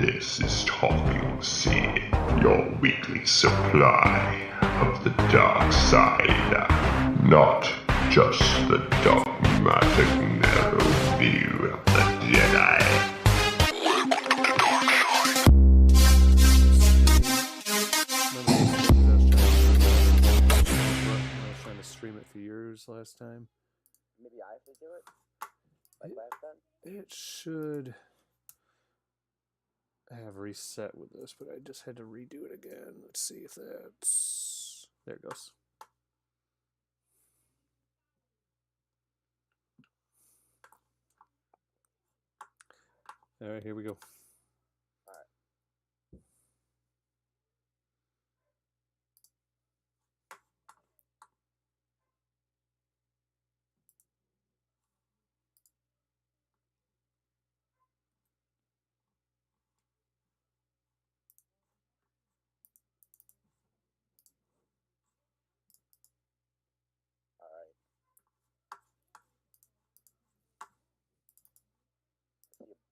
This is Talking Sith, your weekly supply of the dark side. Not just the dogmatic narrow view of the Jedi. I was trying to stream it for yours last time. Maybe I have to do it? Like last time? It should have reset with this, but I just had to redo it again. Let's see if that's... There it goes. All right, here we go.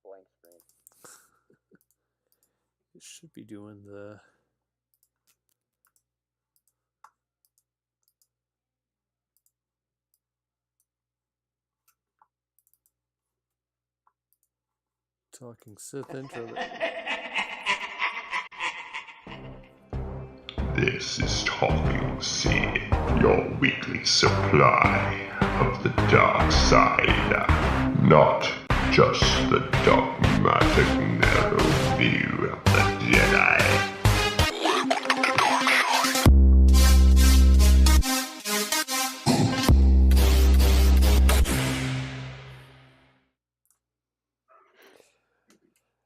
Blank screen. It should be doing the... Talking Sith intro. This is Talking Sith, your weekly supply of the dark side. Not just the dogmatic narrow view of the Jedi.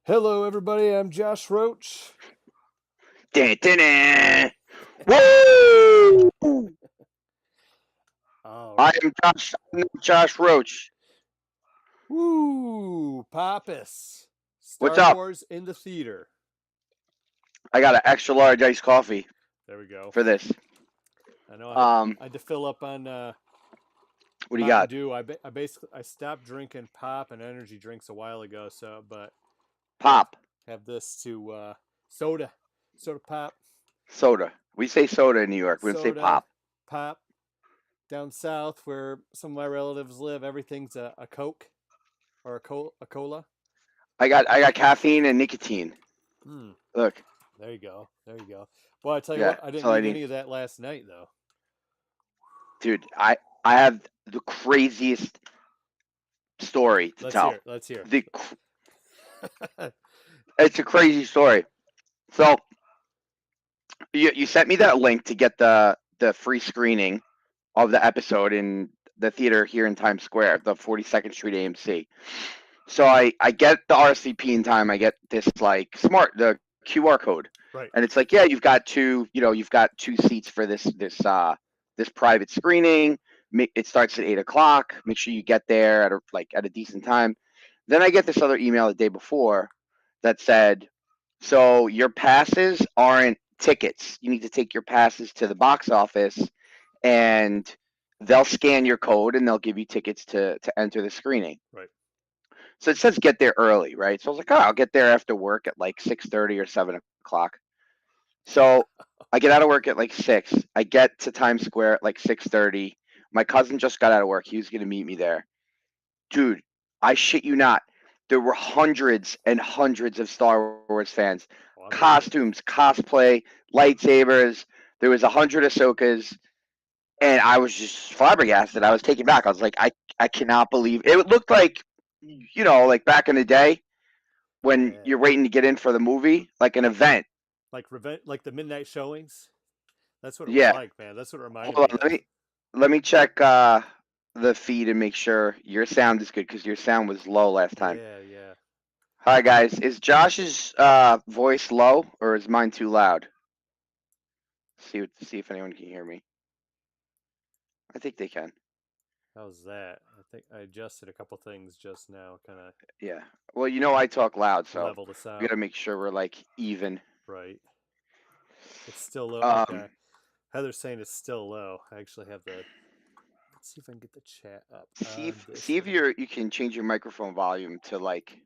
Hello, everybody. I'm Josh Roach. Woo! I am Josh Roach. Woo! Pappas. Star What's up? Wars in the theater. I got an extra large iced coffee There we go. for this. I know I had to fill up on What do you got? I stopped drinking pop and energy drinks a while ago, but Pop. have this to soda pop. Soda. We say soda in New York. We don't say pop. Pop. Down south where some of my relatives live, everything's a Coke or a cola. I got caffeine and nicotine. Look. There you go. Well, I tell you what, I didn't need any of that last night though. Dude, I have the craziest story to tell. Let's hear. It's a crazy story. So you sent me that link to get the free screening of the episode in the theater here in Times Square, the 42nd Street AMC. So I get the RSVP in time. I get this like the QR code, right? And it's like, yeah, you've got two seats for this private screening. It starts at 8:00. Make sure you get there at a decent time. Then I get this other email the day before that said, so your passes aren't tickets. You need to take your passes to the box office and they'll scan your code and they'll give you tickets to enter the screening. Right. So it says get there early, right? So I was like, I'll get there after work at like 6:30 or 7:00. So I get out of work at like 6. I get to Times Square at like 6:30. My cousin just got out of work. He was going to meet me there. Dude, I shit you not. There were hundreds and hundreds of Star Wars fans. Wow. Costumes, cosplay, lightsabers. There was 100 Ahsokas. And I was just flabbergasted. I was taken back. I was like, I cannot believe it. It looked like, like back in the day when you're waiting to get in for the movie, like an event. Like the midnight showings? That's what it was like, man. That's what it reminded me of. Let me check the feed and make sure your sound is good because your sound was low last time. Yeah. Hi, guys. Is Josh's voice low or is mine too loud? See if anyone can hear me. I think they can. How's that? I think I adjusted a couple things just now, kind of. Yeah. Well, I talk loud, so level the sound. We gotta make sure we're like even. Right. It's still low. Okay. Heather's saying it's still low. I actually have the. Let's see if I can get the chat up. See if you can change your microphone volume to like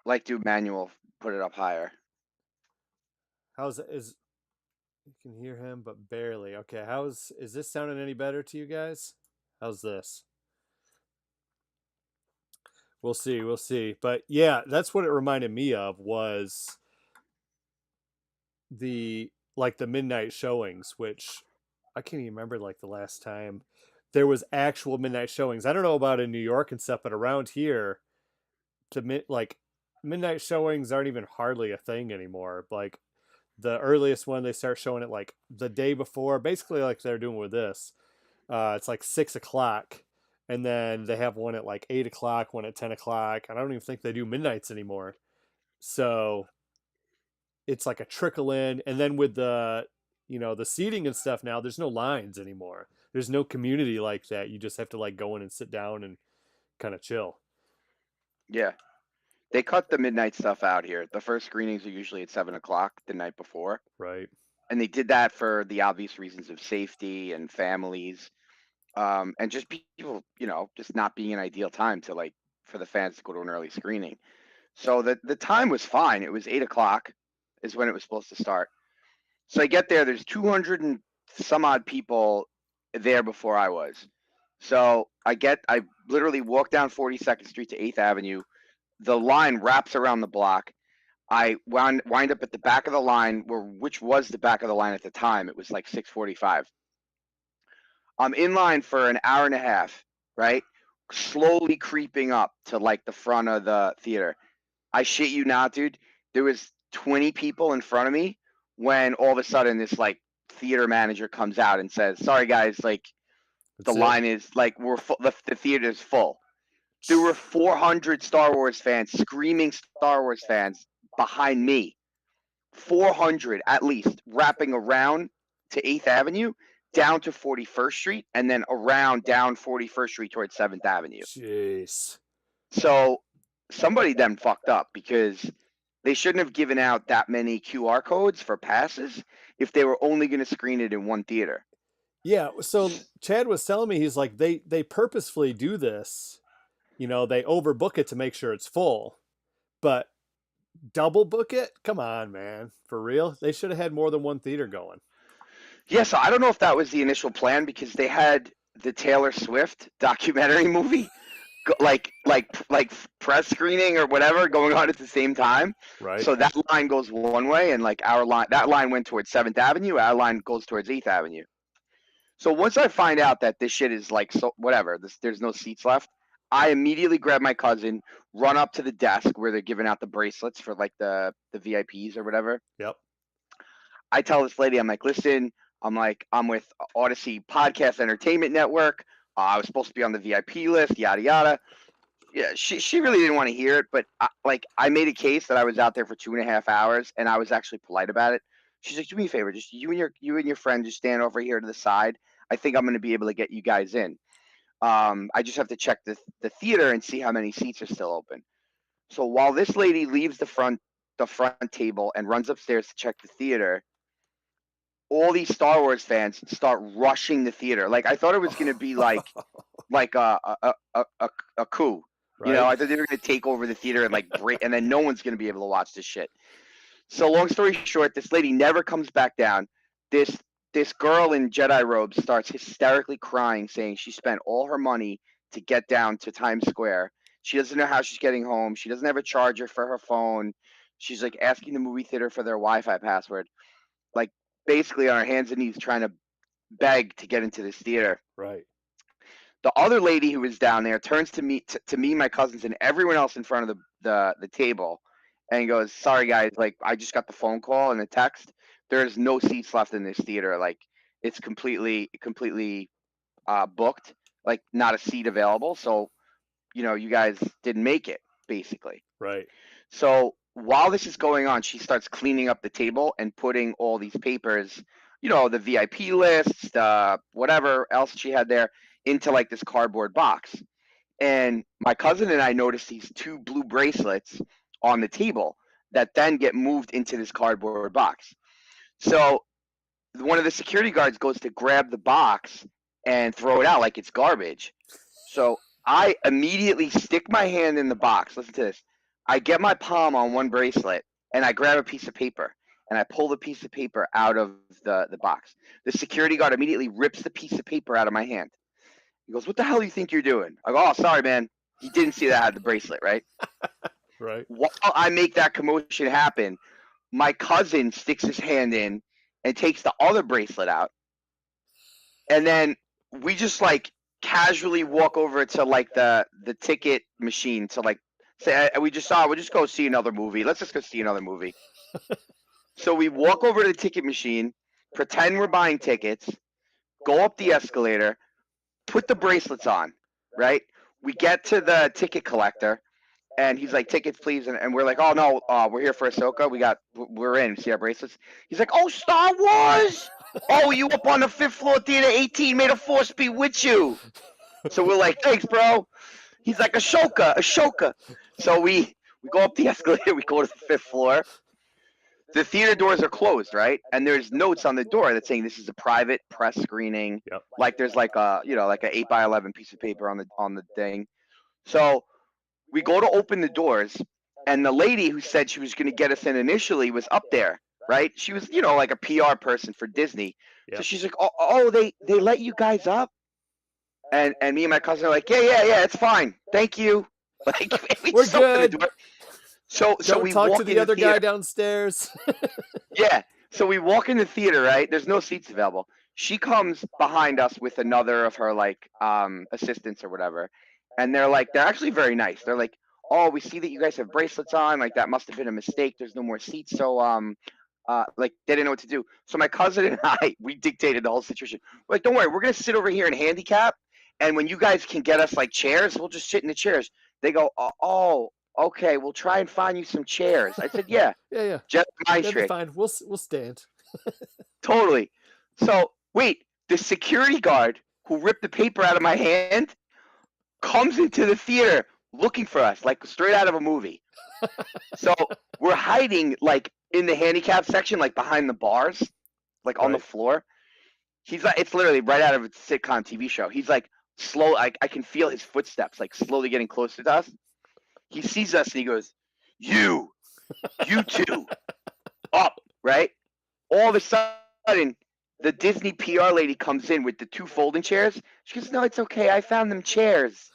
Like, do manual, put it up higher. How's it? Is you can hear him, but barely. Okay, is this sounding any better to you guys? How's this? We'll see, we'll see. But yeah, that's what it reminded me of was the the midnight showings, which I can't even remember like the last time there was actual midnight showings. I don't know about in New York and stuff, but around here, midnight showings aren't even hardly a thing anymore. Like the earliest one they start showing it like the day before, basically like they're doing with this. It's like 6 o'clock, and then they have one at like 8 o'clock, one at 10 o'clock. I don't even think they do midnights anymore. So it's like a trickle in, and then with the seating and stuff now, there's no lines anymore. There's no community like that. You just have to like go in and sit down and kind of chill. Yeah. They cut the midnight stuff out here. The first screenings are usually at 7 o'clock the night before. Right. And they did that for the obvious reasons of safety and families. And just people, just not being an ideal time to for the fans to go to an early screening. So the time was fine. It was 8 o'clock is when it was supposed to start. So I get there, there's 200 and some odd people there before I was. So I literally walk down 42nd Street to 8th Avenue. The line wraps around the block. I wind up at the back of the line, which was the back of the line at the time. It was like 6:45. I'm in line for an hour and a half, right? Slowly creeping up to like the front of the theater. I shit you not, dude. There was 20 people in front of me when all of a sudden this like theater manager comes out and says, "Sorry guys, like the line is like we're full, the theater is full." There were 400 Star Wars fans, screaming Star Wars fans behind me. 400 at least, wrapping around to 8th Avenue, down to 41st Street, and then around down 41st Street towards 7th Avenue. Jeez. So somebody then fucked up because they shouldn't have given out that many QR codes for passes if they were only going to screen it in one theater. Yeah, so Chad was telling me, he's like, they purposefully do this. They overbook it to make sure it's full. But double book it? Come on, man. For real? They should have had more than one theater going. Yeah, so I don't know if that was the initial plan because they had the Taylor Swift documentary movie like press screening or whatever going on at the same time. Right. So that line goes one way and like that line went towards 7th Avenue, our line goes towards 8th Avenue. So once I find out that this shit is like so whatever, there's no seats left, I immediately grab my cousin, run up to the desk where they're giving out the bracelets for like the VIPs or whatever. Yep. I tell this lady, I'm like, listen, I'm with Odyssey Podcast Entertainment Network. I was supposed to be on the VIP list, yada yada. Yeah, she really didn't want to hear it, but I made a case that I was out there for 2.5 hours, and I was actually polite about it. She's like, do me a favor, just you and your friend just stand over here to the side. I think I'm going to be able to get you guys in. I just have to check the theater and see how many seats are still open. So while this lady leaves the front table and runs upstairs to check the theater, all these Star Wars fans start rushing the theater. Like I thought it was going to be like a coup. Right. I thought they were going to take over the theater and like break, and then no one's going to be able to watch this shit. So long story short, this lady never comes back down. This girl in Jedi robes starts hysterically crying, saying she spent all her money to get down to Times Square. She doesn't know how she's getting home. She doesn't have a charger for her phone. She's like asking the movie theater for their Wi-Fi password. Like basically on her hands and knees trying to beg to get into this theater. Right. The other lady who was down there turns to me, my cousins, and everyone else in front of the table, and goes, "Sorry guys, like I just got the phone call and the text. There's no seats left in this theater. Like it's completely booked. Like not a seat available. So, you guys didn't make it, basically." Right. So while this is going on, she starts cleaning up the table and putting all these papers, the VIP lists, whatever else she had there, into like this cardboard box. And my cousin and I noticed these 2 blue bracelets on the table that then get moved into this cardboard box. So one of the security guards goes to grab the box and throw it out like it's garbage. So I immediately stick my hand in the box. Listen to this. I get my palm on one bracelet and I grab a piece of paper and I pull the piece of paper out of the box. The security guard immediately rips the piece of paper out of my hand. He goes, "What the hell do you think you're doing?" I go, "Oh, sorry, man. He didn't see that I had the bracelet, right?" Right. While I make that commotion happen, my cousin sticks his hand in and takes the other bracelet out. And then we just like casually walk over to like the ticket machine to like say, we'll just go see another movie. Let's just go see another movie. So we walk over to the ticket machine, pretend we're buying tickets, go up the escalator, put the bracelets on, right? We get to the ticket collector, and he's like, "Tickets, please." And we're like, "Oh no, we're here for Ahsoka. We're in. See our bracelets." He's like, "Oh, Star Wars. Oh, you up on the 5th floor, theater 18. May the force be with you." So we're like, "Thanks, bro." He's like, Ashoka. So we go up the escalator. We go to the 5th floor. The theater doors are closed, right? And there's notes on the door that saying this is a private press screening. Yep. Like there's like a like an 8x11 piece of paper on the thing. So we go to open the doors, and the lady who said she was going to get us in initially was up there, right? She was, like a PR person for Disney. Yep. So she's like, "Oh, they let you guys up?" And me and my cousin are like, yeah, it's fine. Thank you. Like, we We're just open the good. door. So Don't we talk walk to the in other theater. guy downstairs. Yeah. So we walk in the theater, right? There's no seats available. She comes behind us with another of her like assistants or whatever. And they're actually very nice. They're like, "Oh, we see that you guys have bracelets on. Like that must have been a mistake. There's no more seats." So like they didn't know what to do. So my cousin and I, we dictated the whole situation. We're like, "Don't worry, we're gonna sit over here in handicap, and when you guys can get us like chairs, we'll just sit in the chairs." They go, "Oh, okay, we'll try and find you some chairs." I said, "Yeah, yeah. just my That'd be trick." fine. We'll stand. Totally. So wait, the security guard who ripped the paper out of my hand comes into the theater looking for us, like straight out of a movie. So we're hiding like in the handicap section, like behind the bars, like on the Right. floor. He's like, it's literally right out of a sitcom TV show. He's like slow. I can feel his footsteps like slowly getting closer to us. He sees us and he goes, you too, up, right? All of a sudden, the Disney PR lady comes in with the 2 folding chairs. She goes, "No, it's okay. I found them chairs."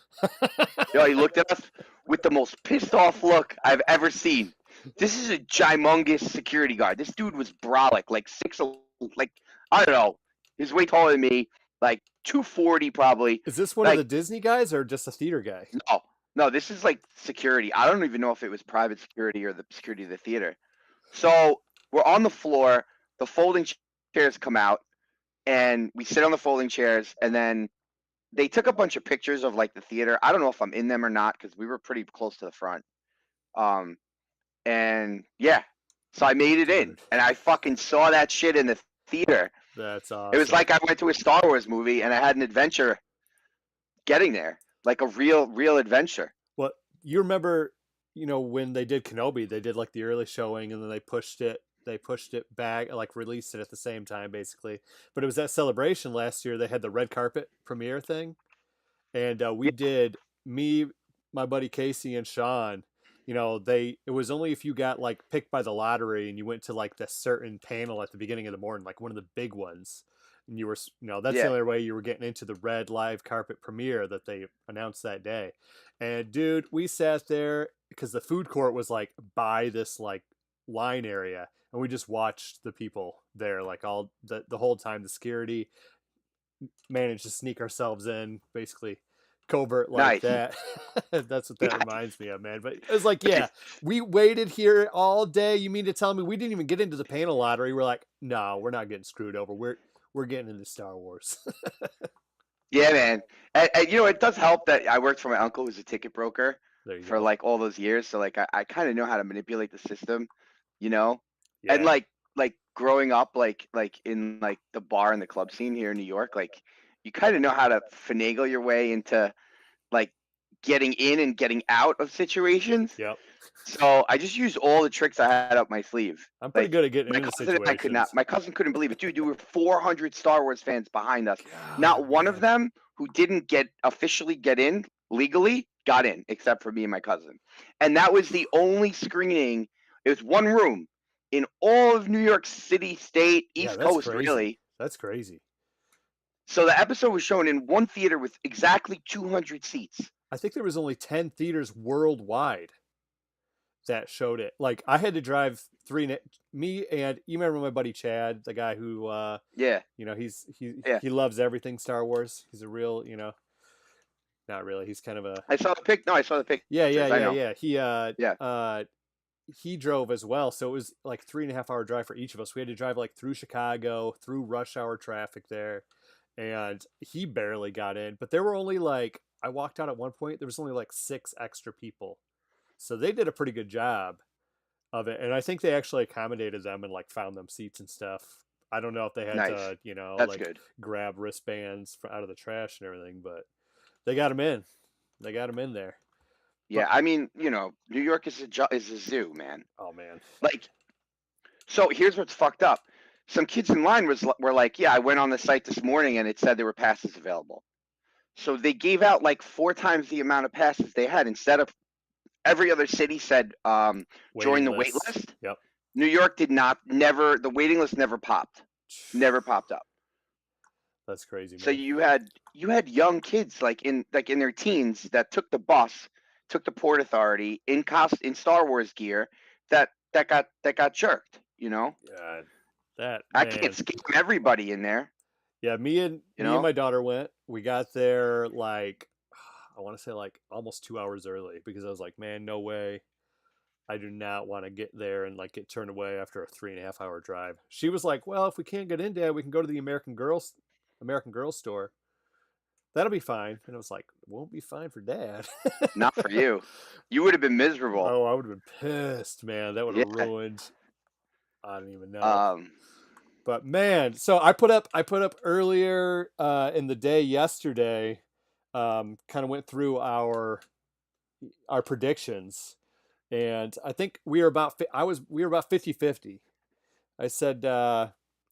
He looked at us with the most pissed off look I've ever seen. This is a gymongous security guard. This dude was brolic, like I don't know. He's way taller than me, like 240 probably. Is this one of the Disney guys or just a theater guy? No, this is like security. I don't even know if it was private security or the security of the theater. So we're on the floor. The folding chairs come out, and we sit on the folding chairs, and then they took a bunch of pictures of like the theater. I don't know if I'm in them or not because we were pretty close to the front. And yeah, so I made it in, and I fucking saw that shit in the theater. That's awesome. It was like I went to a Star Wars movie and I had an adventure getting there, like a real adventure. Well, you remember, when they did Kenobi, they did like the early showing, and then they pushed it back, like released it at the same time, basically. But it was that Celebration last year. They had the red carpet premiere thing, and we did, me, my buddy Casey, and Sean. It was only if you got like picked by the lottery and you went to like this certain panel at the beginning of the morning, like one of the big ones, and you were, that's the only way you were getting into the red live carpet premiere that they announced that day. And dude, we sat there because the food court was like by this like line area, and we just watched the people there like all the whole time. The security managed to sneak ourselves in, basically covert like that. That's what that reminds me of, man. But it was like, yeah, we waited here all day. You mean to tell me we didn't even get into the panel lottery? We're like, no, we're not getting screwed over. We're getting into Star Wars. Yeah, man. And it does help that I worked for my uncle who's a ticket broker for go. like all those years. So like I kind of know how to manipulate the system, Yeah. And like growing up like in like the bar and the club scene here in New York, like you kind of know how to finagle your way into like getting in and getting out of situations. Yep. So I just used all the tricks I had up my sleeve. I'm pretty good at getting into situations. My cousin couldn't believe it. Dude, there were 400 Star Wars fans behind us. Not one of them who didn't officially get in legally got in, except for me and my cousin. And that was the only screening. It was one room in all of New York City, state, Yeah, East that's Coast, crazy. really. That's crazy. So the episode was shown in one theater with exactly 200 seats. I think there was only 10 theaters worldwide that showed it. Like I had to drive me and you remember my buddy Chad, the guy who Yeah, you know, yeah. he loves everything Star Wars. He's a real, you know, not really. He's kind of a I saw the pic. No, I saw the pictures. I know. Yeah. He drove as well, so it was like 3.5 hour drive for each of us. We had to drive like through Chicago, through rush hour traffic there, and he barely got in. But there were only like I walked out at one point. There was only like 6 extra people, so they did a pretty good job of it. And I think they actually accommodated them and like found them seats and stuff. I don't know if they had Nice. to, you know, That's like good. grab wristbands out of the trash and everything, but they got them in. They got them in there. Yeah, I mean, you know, New York is a zoo, man. Oh man. Like, so here's what's fucked up. Some kids in line were like, yeah, I went on the site this morning and it said there were passes available. So they gave out like 4 times the amount of passes they had. Instead of every other city said join the wait list. Yep. New York did not. Never. The waiting list never popped. Never popped up. That's crazy, man. So you had young kids like in their teens that took the bus, took the Port Authority in Star Wars gear that got jerked. You know. God, that I man. can't scam everybody in there. Yeah, me and my daughter went. We got there like I want to say like almost 2 hours early because I was like, man, no way. I do not want to get there and like get turned away after a 3.5 hour drive. She was like, well, if we can't get in, Dad, we can go to the American Girl store. That'll be fine. And I was like, it won't be fine for Dad. Not for you. You would have been miserable. Oh, I would have been pissed, man. That would have ruined. I don't even know. But man, so I put up earlier in the day yesterday. Kind of went through our predictions, and I think we were about 50-50. I said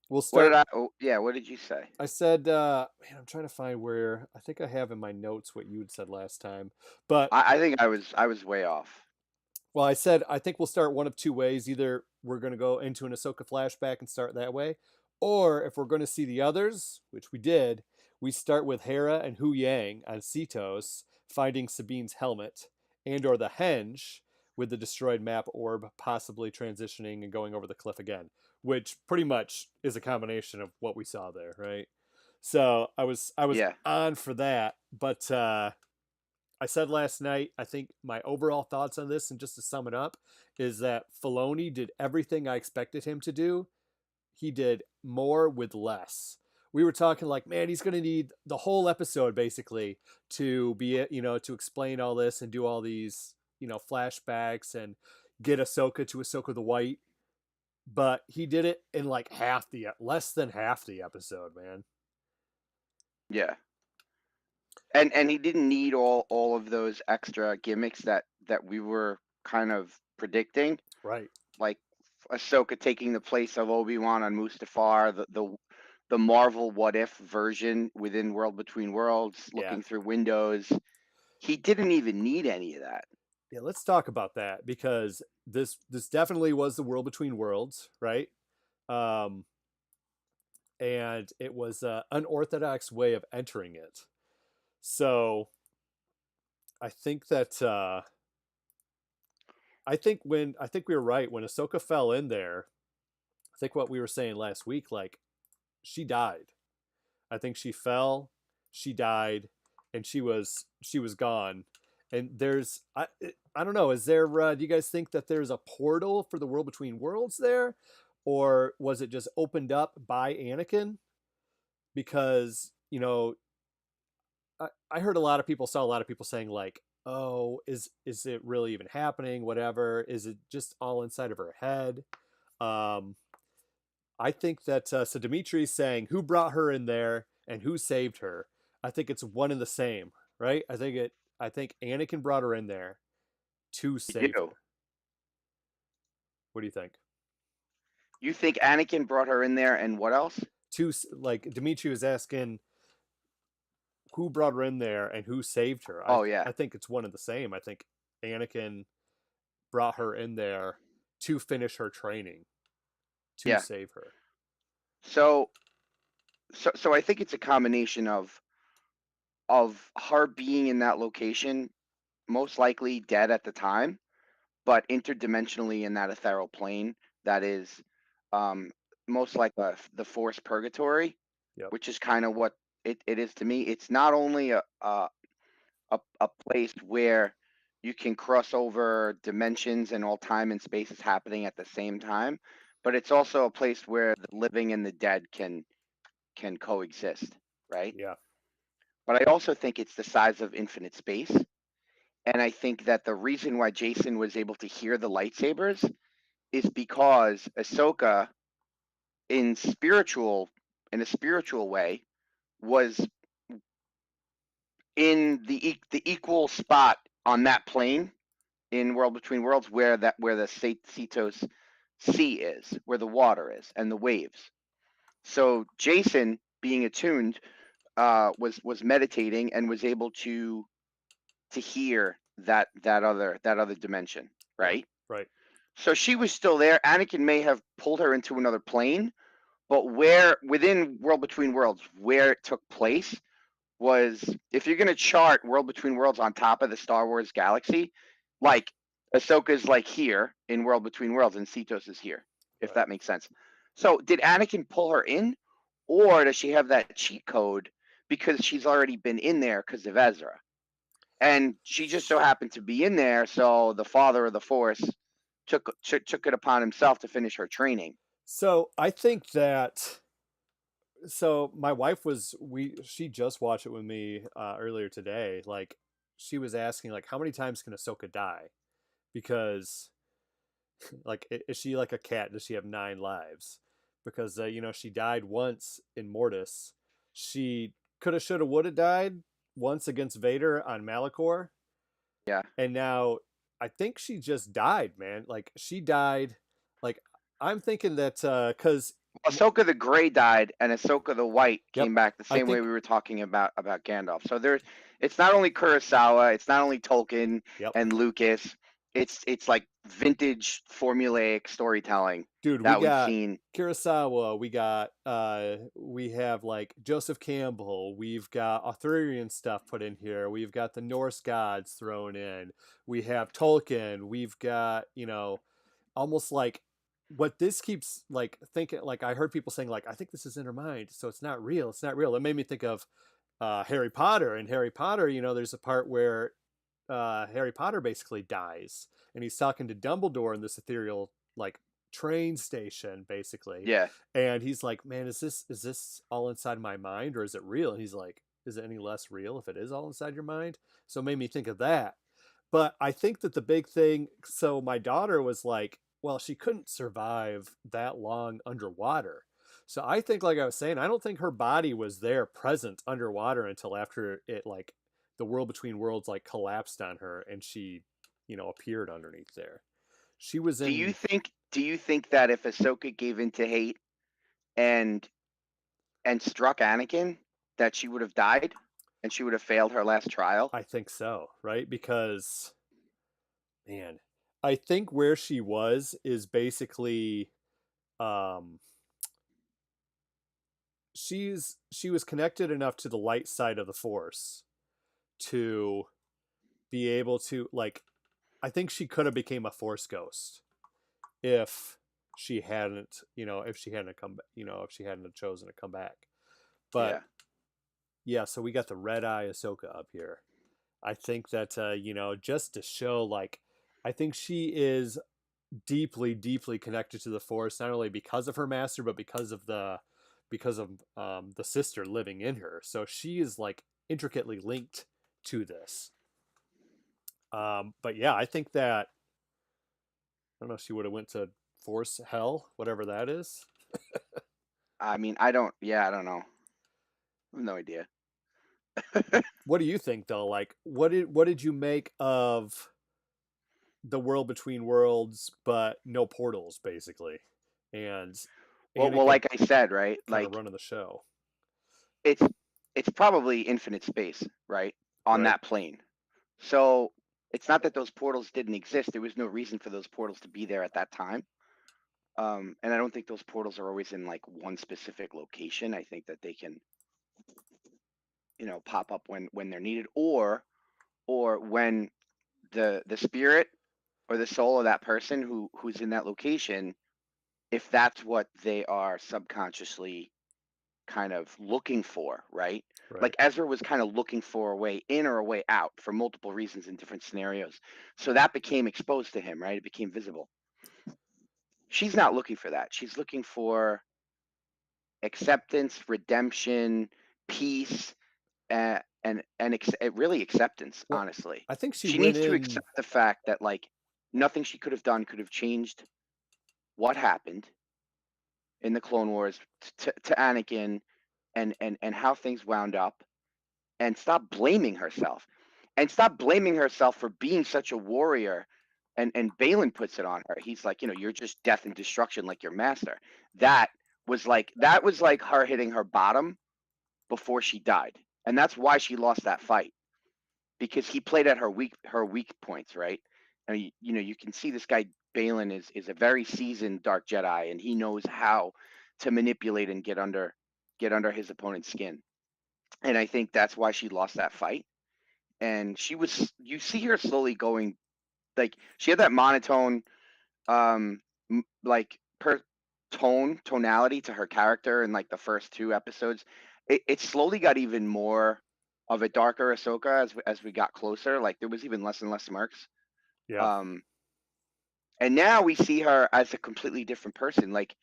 we'll start. What did you say? I said, man, I'm trying to find where I think I have in my notes what you had said last time, but I think I was way off. Well, I said I think we'll start one of two ways. Either we're going to go into an Ahsoka flashback and start that way, or if we're going to see the others, which we did, we start with Hera and Hu Yang on Cetos finding Sabine's helmet, and or the Henge with the destroyed map orb possibly transitioning and going over the cliff again, which pretty much is a combination of what we saw there, right? So I was on for that, but I said last night, I think my overall thoughts on this, and just to sum it up, is that Filoni did everything I expected him to do. He did more with less. We were talking like, man, he's going to need the whole episode basically to be, to explain all this and do all these, flashbacks and get Ahsoka to Ahsoka the White. But he did it in like less than half the episode, man. Yeah. And he didn't need all of those extra gimmicks that we were kind of predicting. Right. Like Ahsoka taking the place of Obi-Wan on Mustafar, the Marvel What If version within World Between Worlds, looking through windows. He didn't even need any of that. Yeah, let's talk about that, because this definitely was the World Between Worlds, right? And it was an unorthodox way of entering it. So I think that I think we were right when Ahsoka fell in there. I think what we were saying last week, like, she died. I think she fell, she died, and she was gone. And there's I don't know, is there do you guys think that there's a portal for the World Between Worlds there, or was it just opened up by Anakin? Because I heard saw a lot of people saying like, oh, is it really even happening? Whatever. Is it just all inside of her head? I think that, so Dimitri's saying who brought her in there and who saved her. I think it's one and the same, right? I think Anakin brought her in there to save her. What do you think? You think Anakin brought her in there and what else? Like Dimitri was asking, who brought her in there and who saved her. Oh yeah, I think it's one and the same. I think Anakin brought her in there to finish her training, to yeah. save her. So so I think it's a combination of her being in that location, most likely dead at the time, but interdimensionally in that ethereal plane that is um, most like the Force purgatory, Yep. which is kind of what it is to me. It's not only a place where you can cross over dimensions and all time and space is happening at the same time, but it's also a place where the living and the dead can coexist, right? Yeah. But I also think it's the size of infinite space. And I think that the reason why Jason was able to hear the lightsabers is because Ahsoka, in a spiritual way, was in the equal spot on that plane in World Between Worlds where the Cetos Sea is, where the water is and the waves. So Jason, being attuned, was meditating and was able to hear that other dimension, Yeah. right? Right. So she was still there. Anakin may have pulled her into another plane, but where within World Between Worlds, where it took place was, if you're gonna chart World Between Worlds on top of the Star Wars galaxy, like Ahsoka's like here in World Between Worlds and Cetos is here, if Right. that makes sense. So did Anakin pull her in, or does she have that cheat code because she's already been in there because of Ezra? And she just so happened to be in there, so the father of the Force took it upon himself to finish her training. So I think that so my wife was she just watched it with me earlier today. Like she was asking like how many times can Ahsoka die? Because like is she like a cat? Does she have 9 lives? Because she died once in Mortis. She coulda, shoulda, woulda died once against Vader on Malachor, Yeah. and now I think she just died, man. Like she died. Like I'm thinking that because Ahsoka the Gray died, and Ahsoka the White yep, came back the I same way think we were talking about Gandalf. So it's not only Kurosawa, it's not only Tolkien yep. and Lucas. It's like vintage formulaic storytelling Dude, we that we've got seen. Kurosawa, we have like Joseph Campbell, we've got Arthurian stuff put in here, we've got the Norse gods thrown in, we have Tolkien, we've got, almost like what this keeps like thinking like I heard people saying like I think this is in her mind, so it's not real. It's not real. It made me think of Harry Potter. And Harry Potter, there's a part where Harry Potter basically dies, and he's talking to Dumbledore in this ethereal like train station, basically, Yeah. and he's like, "Man, is this all inside my mind, or is it real?" And he's like, "Is it any less real if it is all inside your mind?" So it made me think of that. But I think that the big thing. So my daughter was like, "Well, she couldn't survive that long underwater." So I think, like I was saying, I don't think her body was there present underwater until after it like the world between worlds like collapsed on her and she, appeared underneath there. She was Do you in think do you think that if Ahsoka gave in to hate and struck Anakin, that she would have died and she would have failed her last trial? I think so, right? Because man, I think where she was is basically um she was connected enough to the light side of the force to be able to like I think she could have became a force ghost if she hadn't, if she hadn't come, if she hadn't chosen to come back. But Yeah. yeah, so we got the red eye Ahsoka up here. I think that just to show like I think she is deeply, deeply connected to the Force, not only because of her master, but because of the sister living in her. So she is like intricately linked to this. But yeah, I think that I don't know. She would have went to Force Hell, whatever that is. I mean, I don't. Yeah, I don't know. I have no idea. What do you think though? Like, what did you make of the world between worlds, but no portals, basically, and Well, Anakin like I said, right? kind of Like running the show? it's it's probably infinite space, right, on Right. that plane. So it's not that those portals didn't exist. There was no reason for those portals to be there at that time. And I don't think those portals are always in like one specific location. I think that they can, pop up when they're needed, or when the spirit or the soul of that person who's in that location, if that's what they are subconsciously kind of looking for, right? Right. Like Ezra was kind of looking for a way in or a way out for multiple reasons in different scenarios. So that became exposed to him, right? It became visible. She's not looking for that. She's looking for acceptance, redemption, peace, really acceptance, Well, honestly. I think she She went needs to in. accept the fact that like nothing she could have done could have changed what happened in the Clone Wars to Anakin and how things wound up, and stop blaming herself, and stop blaming herself for being such a warrior. And Balin puts it on her. He's like, you're just death and destruction like your master. That was like her hitting her bottom before she died. And that's why she lost that fight, because he played at her weak points, right? And you can see this guy Balin is a very seasoned dark Jedi, and he knows how to manipulate and get under his opponent's skin. And I think that's why she lost that fight. And you see her slowly going, like she had that monotone, like per tonality to her character in like the first two episodes. It slowly got even more of a darker Ahsoka as we got closer. Like there was even less and less smirks. Yeah. Um, and now we see her as a completely different person. Like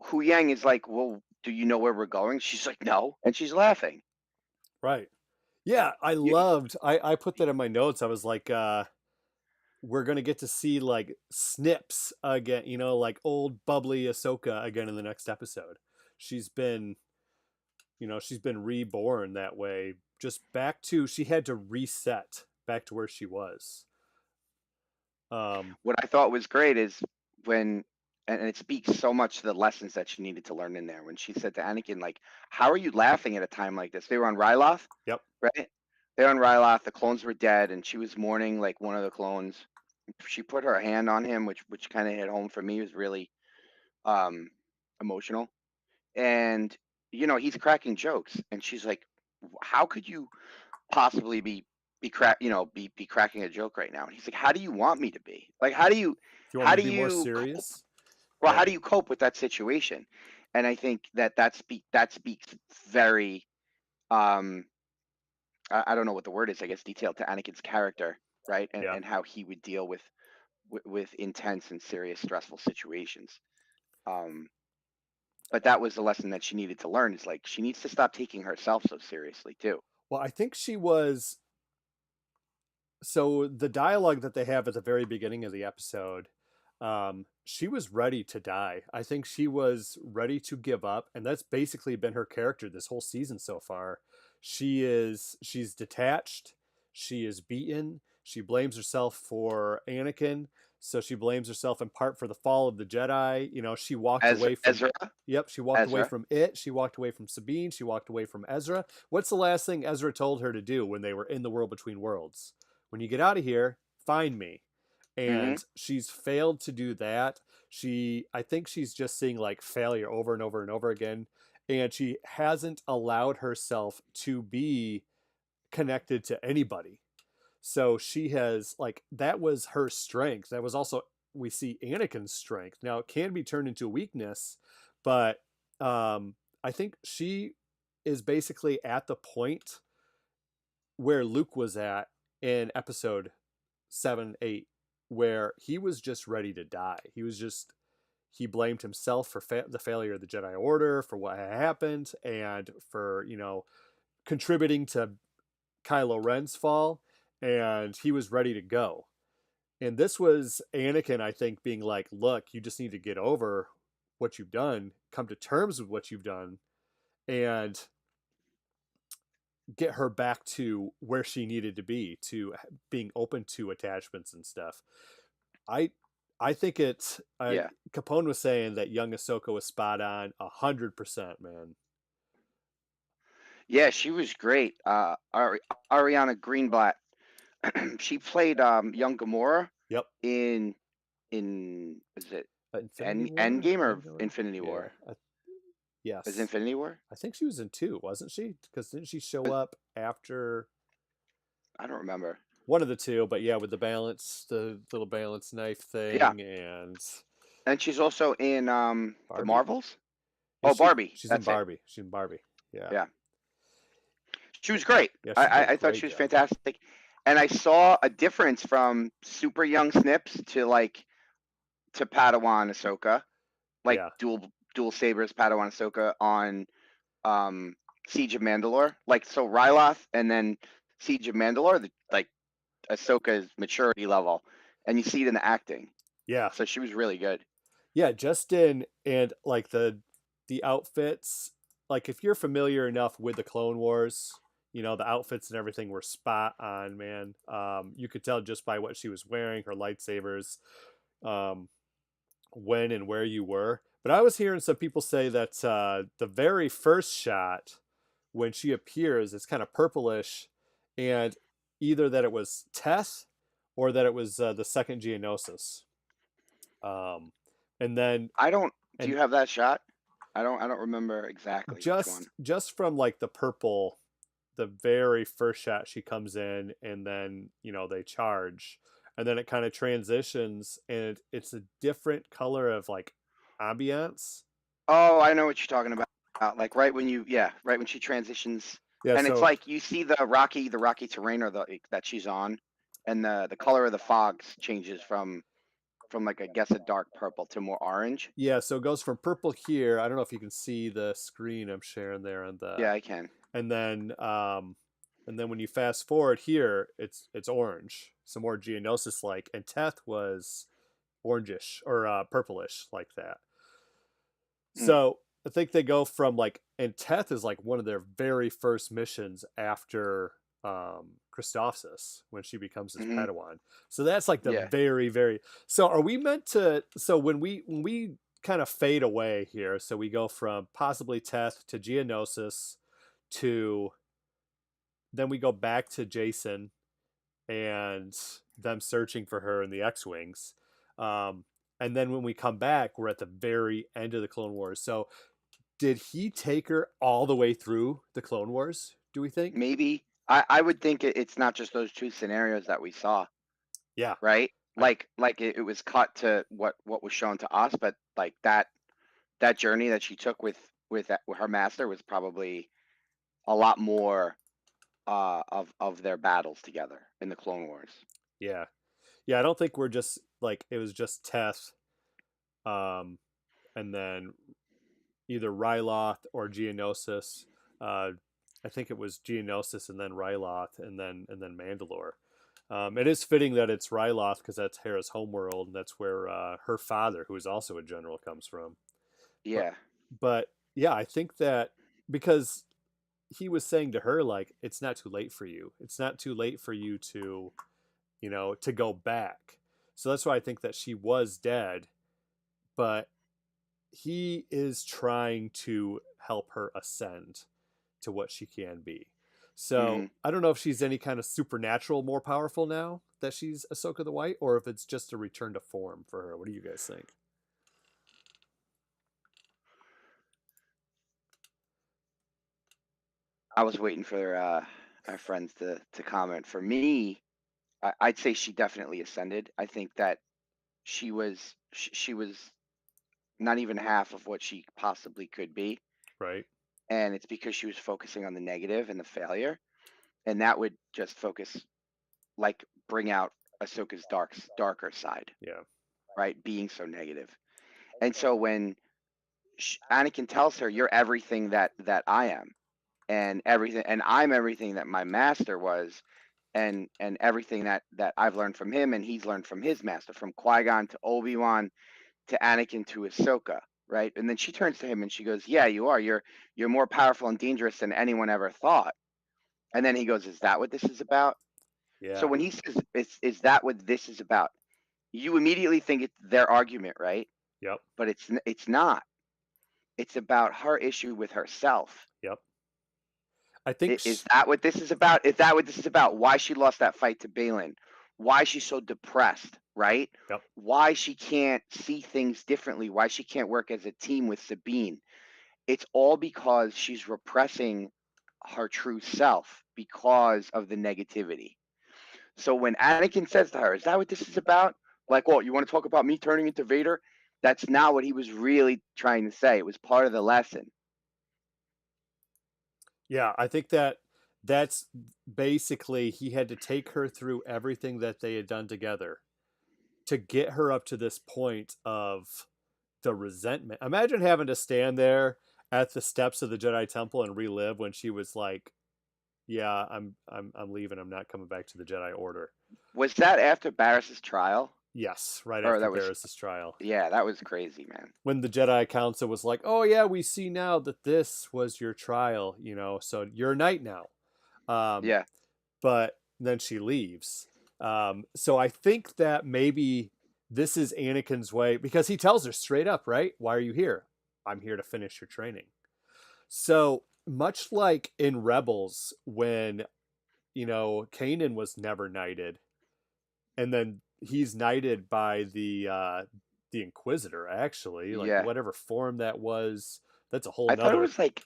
Hu Yang is like, well, do you know where we're going? She's like, no, and she's laughing. Right. Yeah, I You, loved. I put that in my notes. I was like, we're gonna get to see like snips again, like old bubbly Ahsoka again in the next episode. She's been, she's been reborn that way, just back to she had to reset back to where she was. Um, what I thought was great is when, and it speaks so much to the lessons that she needed to learn in there, when she said to Anakin, like, how are you laughing at a time like this? They were on Ryloth, yep. right? They were on Ryloth, the clones were dead, and she was mourning like one of the clones. She put her hand on him, which kind of hit home for me. It was really um emotional. And he's cracking jokes, and she's like, how could you possibly be cracking a joke right now? And he's like, how do you want me to be? Like, how do you If you want how me to do be more you cope? serious, Well, how yeah, do you cope with that situation? And I think that speaks very, um I don't know what the word is, I guess, detailed to Anakin's character, right? And yeah. and how he would deal with intense and serious stressful situations. Um but that was the lesson that she needed to learn, is like she needs to stop taking herself so seriously too. Well, I think she was. So the dialogue that they have at the very beginning of the episode, she was ready to die. I think she was ready to give up, and that's basically been her character this whole season so far. She's detached, she is beaten, she blames herself for Anakin, so she blames herself in part for the fall of the Jedi. She walked Ezra, away from. Ezra, Yep, she walked away Ezra. from it. She walked away from Sabine. She walked away from Ezra. What's the last thing Ezra told her to do when they were in the world between worlds? When you get out of here, find me. Hmm. And she's failed to do that. I think she's just seeing like failure over and over and over again. And she hasn't allowed herself to be connected to anybody. So she has, like, that was her strength. That was also, we see Anakin's strength. Now it can be turned into weakness, but I think she is basically at the point where Luke was at in episode 7, 8, where he was just ready to die. He blamed himself for the failure of the Jedi Order, for what had happened, and for, contributing to Kylo Ren's fall, and he was ready to go. And this was Anakin, I think, being like, look, you just need to get over what you've done, come to terms with what you've done, and get her back to where she needed to be, to being open to attachments and stuff. I I think it's Yeah. Capone was saying that young Ahsoka was spot on 100%, man. Yeah, she was great. Ariana Greenblatt. She played young Gamora Yep. in was it Infinity War. Endgame or Endor? Infinity Yeah. War? Was it Yes. Infinity War? I think she was in 2, wasn't she? Because didn't she show Was- up after I don't remember. one of the two? But yeah, with the little balance knife Yeah, thing, and and she's also in the Barbie. Marvels. Is Oh, she? Barbie. She's in That's it. Barbie. She's in Barbie. Yeah. Yeah, she was great. Yeah, I she did a I thought she great was job. fantastic, and I saw a difference from super young Snips to Padawan Ahsoka, like Yeah. dual sabers Padawan Ahsoka on um Siege of Mandalore. Like so Ryloth and then Siege of Mandalore, like Ahsoka's maturity level, and you see it in the acting. Yeah. So she was really good. Yeah, Justin and like the outfits, like if you're familiar enough with the Clone Wars, the outfits and everything were spot on, man. You could tell just by what she was wearing, her lightsabers, um, when and where you were. But I was hearing some people say that the very first shot when she appears is kind of purplish, and either that it was Teth or that it was the second Geonosis. Um, and then I don't. Do and you have that shot? I don't remember exactly which one. just from like the purple, the very first shot she comes in, and then they charge, and then it kind of transitions, and it's a different color of like ambiance. Oh, I know what you're talking about. Like right when she transitions, Yeah, and it's so like you see the rocky terrain or that she's on, and the color of the fogs changes from like I guess a dark purple to more orange. yeah, so it goes from purple here. I don't know if you can see the screen I'm sharing there on the, Yeah, I can. and then when you fast forward here, it's orange, some more Geonosis like, and Teth was orangish or purplish like that. Hmm. So I think they go from like, and Teth is like one of their very first missions after Christophsis when she becomes his Hmm. Padawan. So that's like the Yeah. very, very. So are we meant to? So when we kind of fade away here, so we go from possibly Teth to Geonosis to then we go back to Jason and them searching for her in the X-wings. Um, and then when we come back, we're at the very end of the Clone Wars. So did he take her all the way through the Clone Wars? Do we think? Maybe I would think it's not just those two scenarios that we saw, Yeah, right? I Like it was cut to what was shown to us, but like that journey that she took with her master was probably a lot more of their battles together in the Clone Wars. yeah, yeah. I don't think we're just like it was just Teth, um, and then either Ryloth or Geonosis. Uh, I think it was Geonosis and then Ryloth and then Mandalore. It is fitting that it's Ryloth because that's Hera's homeworld, and that's where her father, who is also a general, comes from. But Yeah. but yeah, I think that because he was saying to her like, it's not too late for you. It's not too late for you to go back. So that's why I think that she was dead, but he is trying to help her ascend to what she can be. Hmm. So I don't know if she's any kind of supernatural more powerful now that she's Ahsoka the White, or if it's just a return to form for her. What do you guys think? I was waiting for our friends to comment. For me, I'd say she definitely ascended. I think that she was not even half of what she possibly could be, Right? and it's because she was focusing on the negative and the failure, and that would just focus like bring out Ahsoka's darker side, Yeah. right? Being so negative, and so when Anakin tells her, "You're everything that I am, and everything, and I'm everything that my master was." And everything that I've learned from him and he's learned from his master, from Qui-Gon to Obi-Wan to Anakin to Ahsoka, right? And then she turns to him and she goes, "Yeah, you are. You're more powerful and dangerous than anyone ever thought." And then he goes, "Is that what this is about?" So Yeah. when he says, "Is that what this is about?" You immediately think it's their argument, right? Yep. But it's not. It's about her issue with herself. Yep. I think Is that what this is about? Is that what this is about? Why she lost that fight to Balin? Why she's so depressed, right? Yep. Why she can't see things differently? Why she can't work as a team with Sabine? It's all because she's repressing her true self because of the negativity. So when Anakin says to her, "Is that what this is about?" Like, "Well, you want to talk about me turning into Vader?" That's not what he was really trying to say. It was part of the lesson. Yeah, I think that's basically he had to take her through everything that they had done together to get her up to this point of the resentment. Imagine having to stand there at the steps of the Jedi Temple and relive when she was like, "Yeah, I'm leaving. I'm not coming back to the Jedi Order." Was that after Barris's trial? Yes, right Or after that was, Barris's trial. yeah, that was crazy, man. When the Jedi Council was like, "Oh yeah, we see now that this was your trial, so you're a knight now." Um, Yeah. but then she leaves. So I think that maybe this is Anakin's way because he tells her straight up, right? "Why are you here?" "I'm here to finish your training." So much like in Rebels, when Kanan was never knighted, and then he's knighted by the Inquisitor, actually, like Yeah. whatever form that was. That's a whole I thought it nother. was like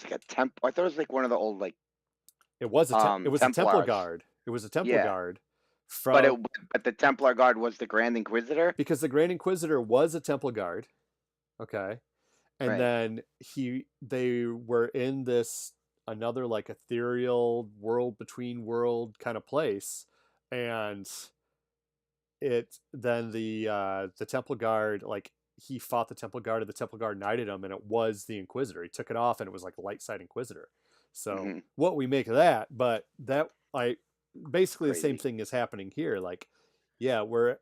a temp. I thought it was like one of the old like It was a Temple Templars. Guard. It was a Temple Yeah. Guard But from the Templar Guard was the Grand Inquisitor. because the Grand Inquisitor was a Temple Guard. Okay. And Right. then they were in this another like ethereal world between world kind of place, and the Temple Guard, like, he fought the Temple Guard and the Temple Guard knighted him, and it was the Inquisitor. He took it off and it was like a light side Inquisitor. So Hmm. what we make of that, but that I basically the same Crazy. thing is happening here. Like, yeah, we're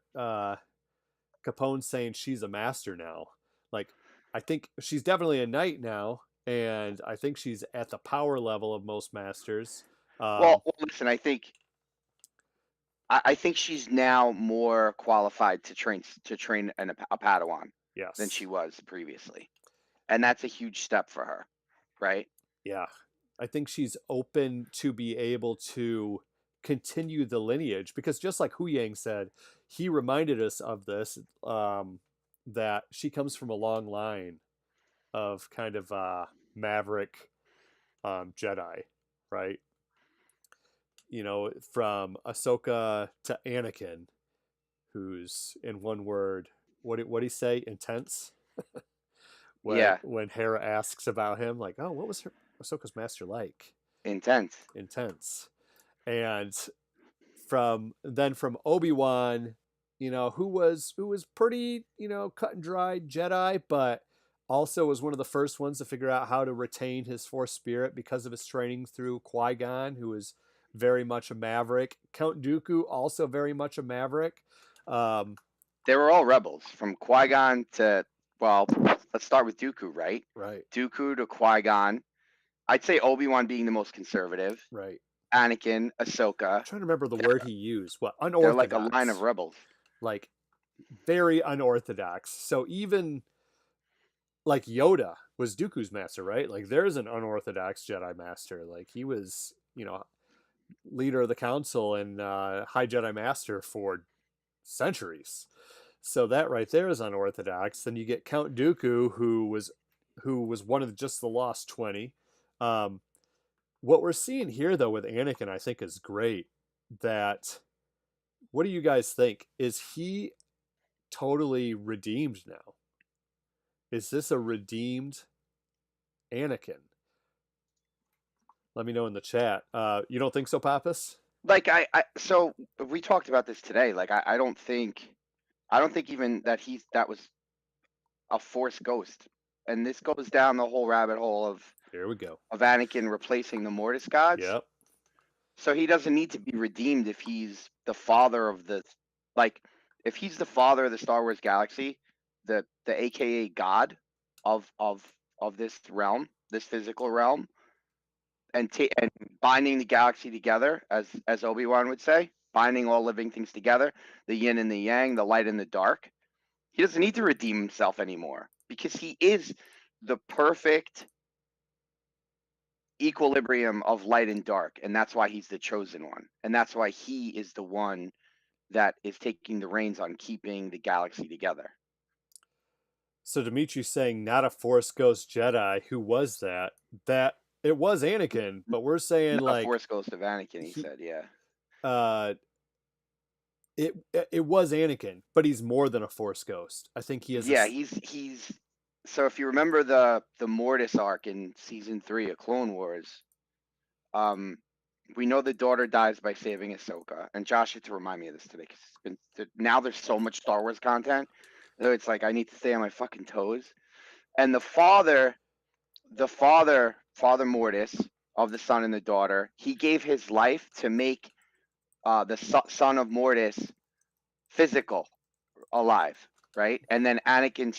Capone's saying she's a master now. Like, I think she's definitely a knight now, and I think she's at the power level of most masters. Well, listen. I think she's now more qualified to train a Padawan than she Yes. was previously, and that's a huge step for her, right? Yeah. I think she's open to be able to continue the lineage because just like Hu Yang said, he reminded us of this, that she comes from a long line of kind of maverick Jedi, right? From Ahsoka to Anakin, who's in one word, what do you say? Intense. when Yeah, when Hera asks about him, like, "Oh, what was Ahsoka's master like?" intense. Intense. And from Obi-Wan, who was pretty, cut and dried Jedi, but also was one of the first ones to figure out how to retain his Force spirit because of his training through Qui-Gon, who was very much a maverick. Count Dooku, also very much a maverick. Um, They were all rebels from Qui-Gon to, well, let's start with Dooku, right? right, Dooku to Qui-Gon. I'd say Obi-Wan being the most conservative. right. Anakin, Ahsoka. I'm trying to remember the They're, word he used. What, they're like a line of unorthodox? rebels. Like, very unorthodox. So even like Yoda was Dooku's master, right? Like, there's an unorthodox Jedi master. Like, he was, leader of the council and high Jedi master for centuries. So that right there is unorthodox. Then you get Count Dooku, who was one of just the lost 20. Um, what we're seeing here, though, with Anakin, I think is great. That, what do you guys think? Is he totally redeemed now? Is this a redeemed Anakin? Let me know in the chat. You don't think so, Pappas? Like so we talked about this today. Like I don't think even that that was a Force ghost. And this goes down the whole rabbit hole of Here we go. Anakin replacing the Mortis gods. Yep. So he doesn't need to be redeemed if he's the father of if he's the father of the Star Wars galaxy, the AKA God of this realm, this physical realm, and binding the galaxy together, as Obi-Wan would say, binding all living things together, the yin and the yang, the light and the dark. He doesn't need to redeem himself anymore because he is the perfect equilibrium of light and dark, and that's why he's the chosen one, and that's why he is the one that is taking the reins on keeping the galaxy together. So Dimitri's saying not a Force Ghost Jedi. Who was that? That it was Anakin, but we're saying Not a like Force Ghost of Anakin, he said, yeah. uh it it was Anakin, but he's more than a Force Ghost. I think he is. Yeah, he's. So if you remember the Mortis arc in season 3 of Clone Wars, we know the daughter dies by saving Ahsoka, and Josh had to remind me of this today because now there's so much Star Wars content, that it's like I need to stay on my fucking toes. And the father, Father Mortis of the son and the daughter, he gave his life to make the son of Mortis physical, alive, right? And then Anakin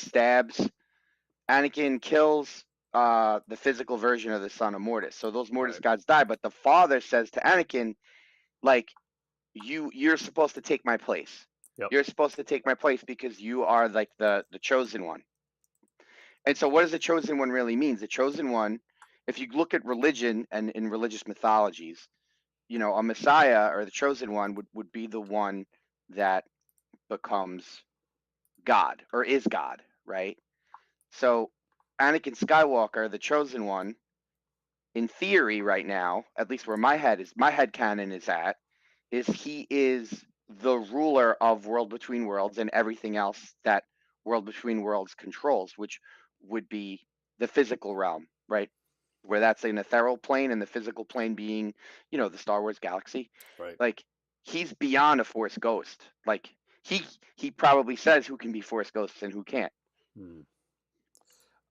kills the physical version of the son of Mortis. So those Mortis Right. gods die, but the father says to Anakin, like, you're supposed to take my place. Yep. You're supposed to take my place because you are like the chosen one. And so what does the chosen one really mean? The chosen one, if you look at religion and in religious mythologies, you know, a Messiah or the chosen one would be the one that becomes God or is God, right? So Anakin Skywalker, the chosen one, in theory right now, at least where my head canon is at, is he is the ruler of World Between Worlds and everything else that World Between Worlds controls, which would be the physical realm, right? Where that's an ethereal plane and the physical plane being, you know, the Star Wars galaxy. Right. Like he's beyond a Force ghost. Like he probably says who can be Force ghosts and who can't.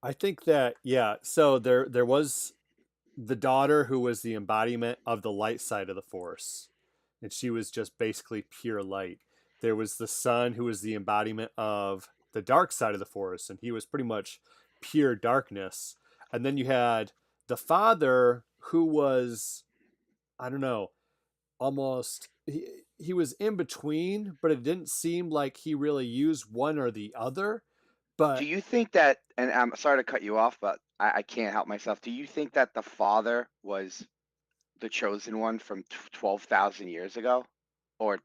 I think that yeah. So there was the daughter who was the embodiment of the light side of the Force, and she was just basically pure light. There was the son who was the embodiment of the dark side of the Force, and he was pretty much pure darkness. And then you had the father who was, I don't know, almost he was in between, but it didn't seem like he really used one or the other. Do But you think that, and I'm sorry to cut you off, but I can't help myself. Do you think that the father was the chosen one from 12,000 years ago? Or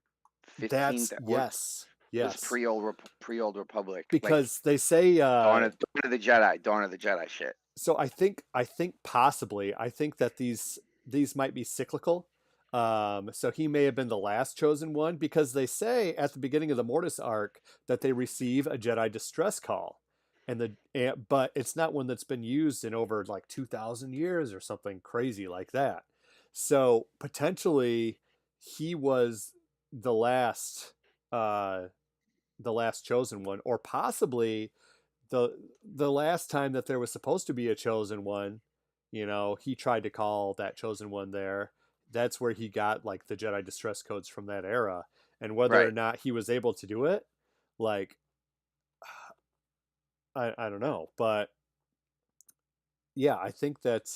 15, that's or yes, was yes, pre-old Republic? Like because they say Dawn of the Jedi shit. so I think possibly I think that these might be cyclical. So he may have been the last chosen one because they say at the beginning of the Mortis arc that they receive a Jedi distress call, but it's not one that's been used in over like 2,000 years or something crazy like that. So potentially he was the last uh the last chosen one, or possibly the last time that there was supposed to be a chosen one, you know, he tried to call that chosen one there. That's where he got like the Jedi distress codes from that era. And whether or Right. not he was able to do it, like I don't know. But yeah, I think that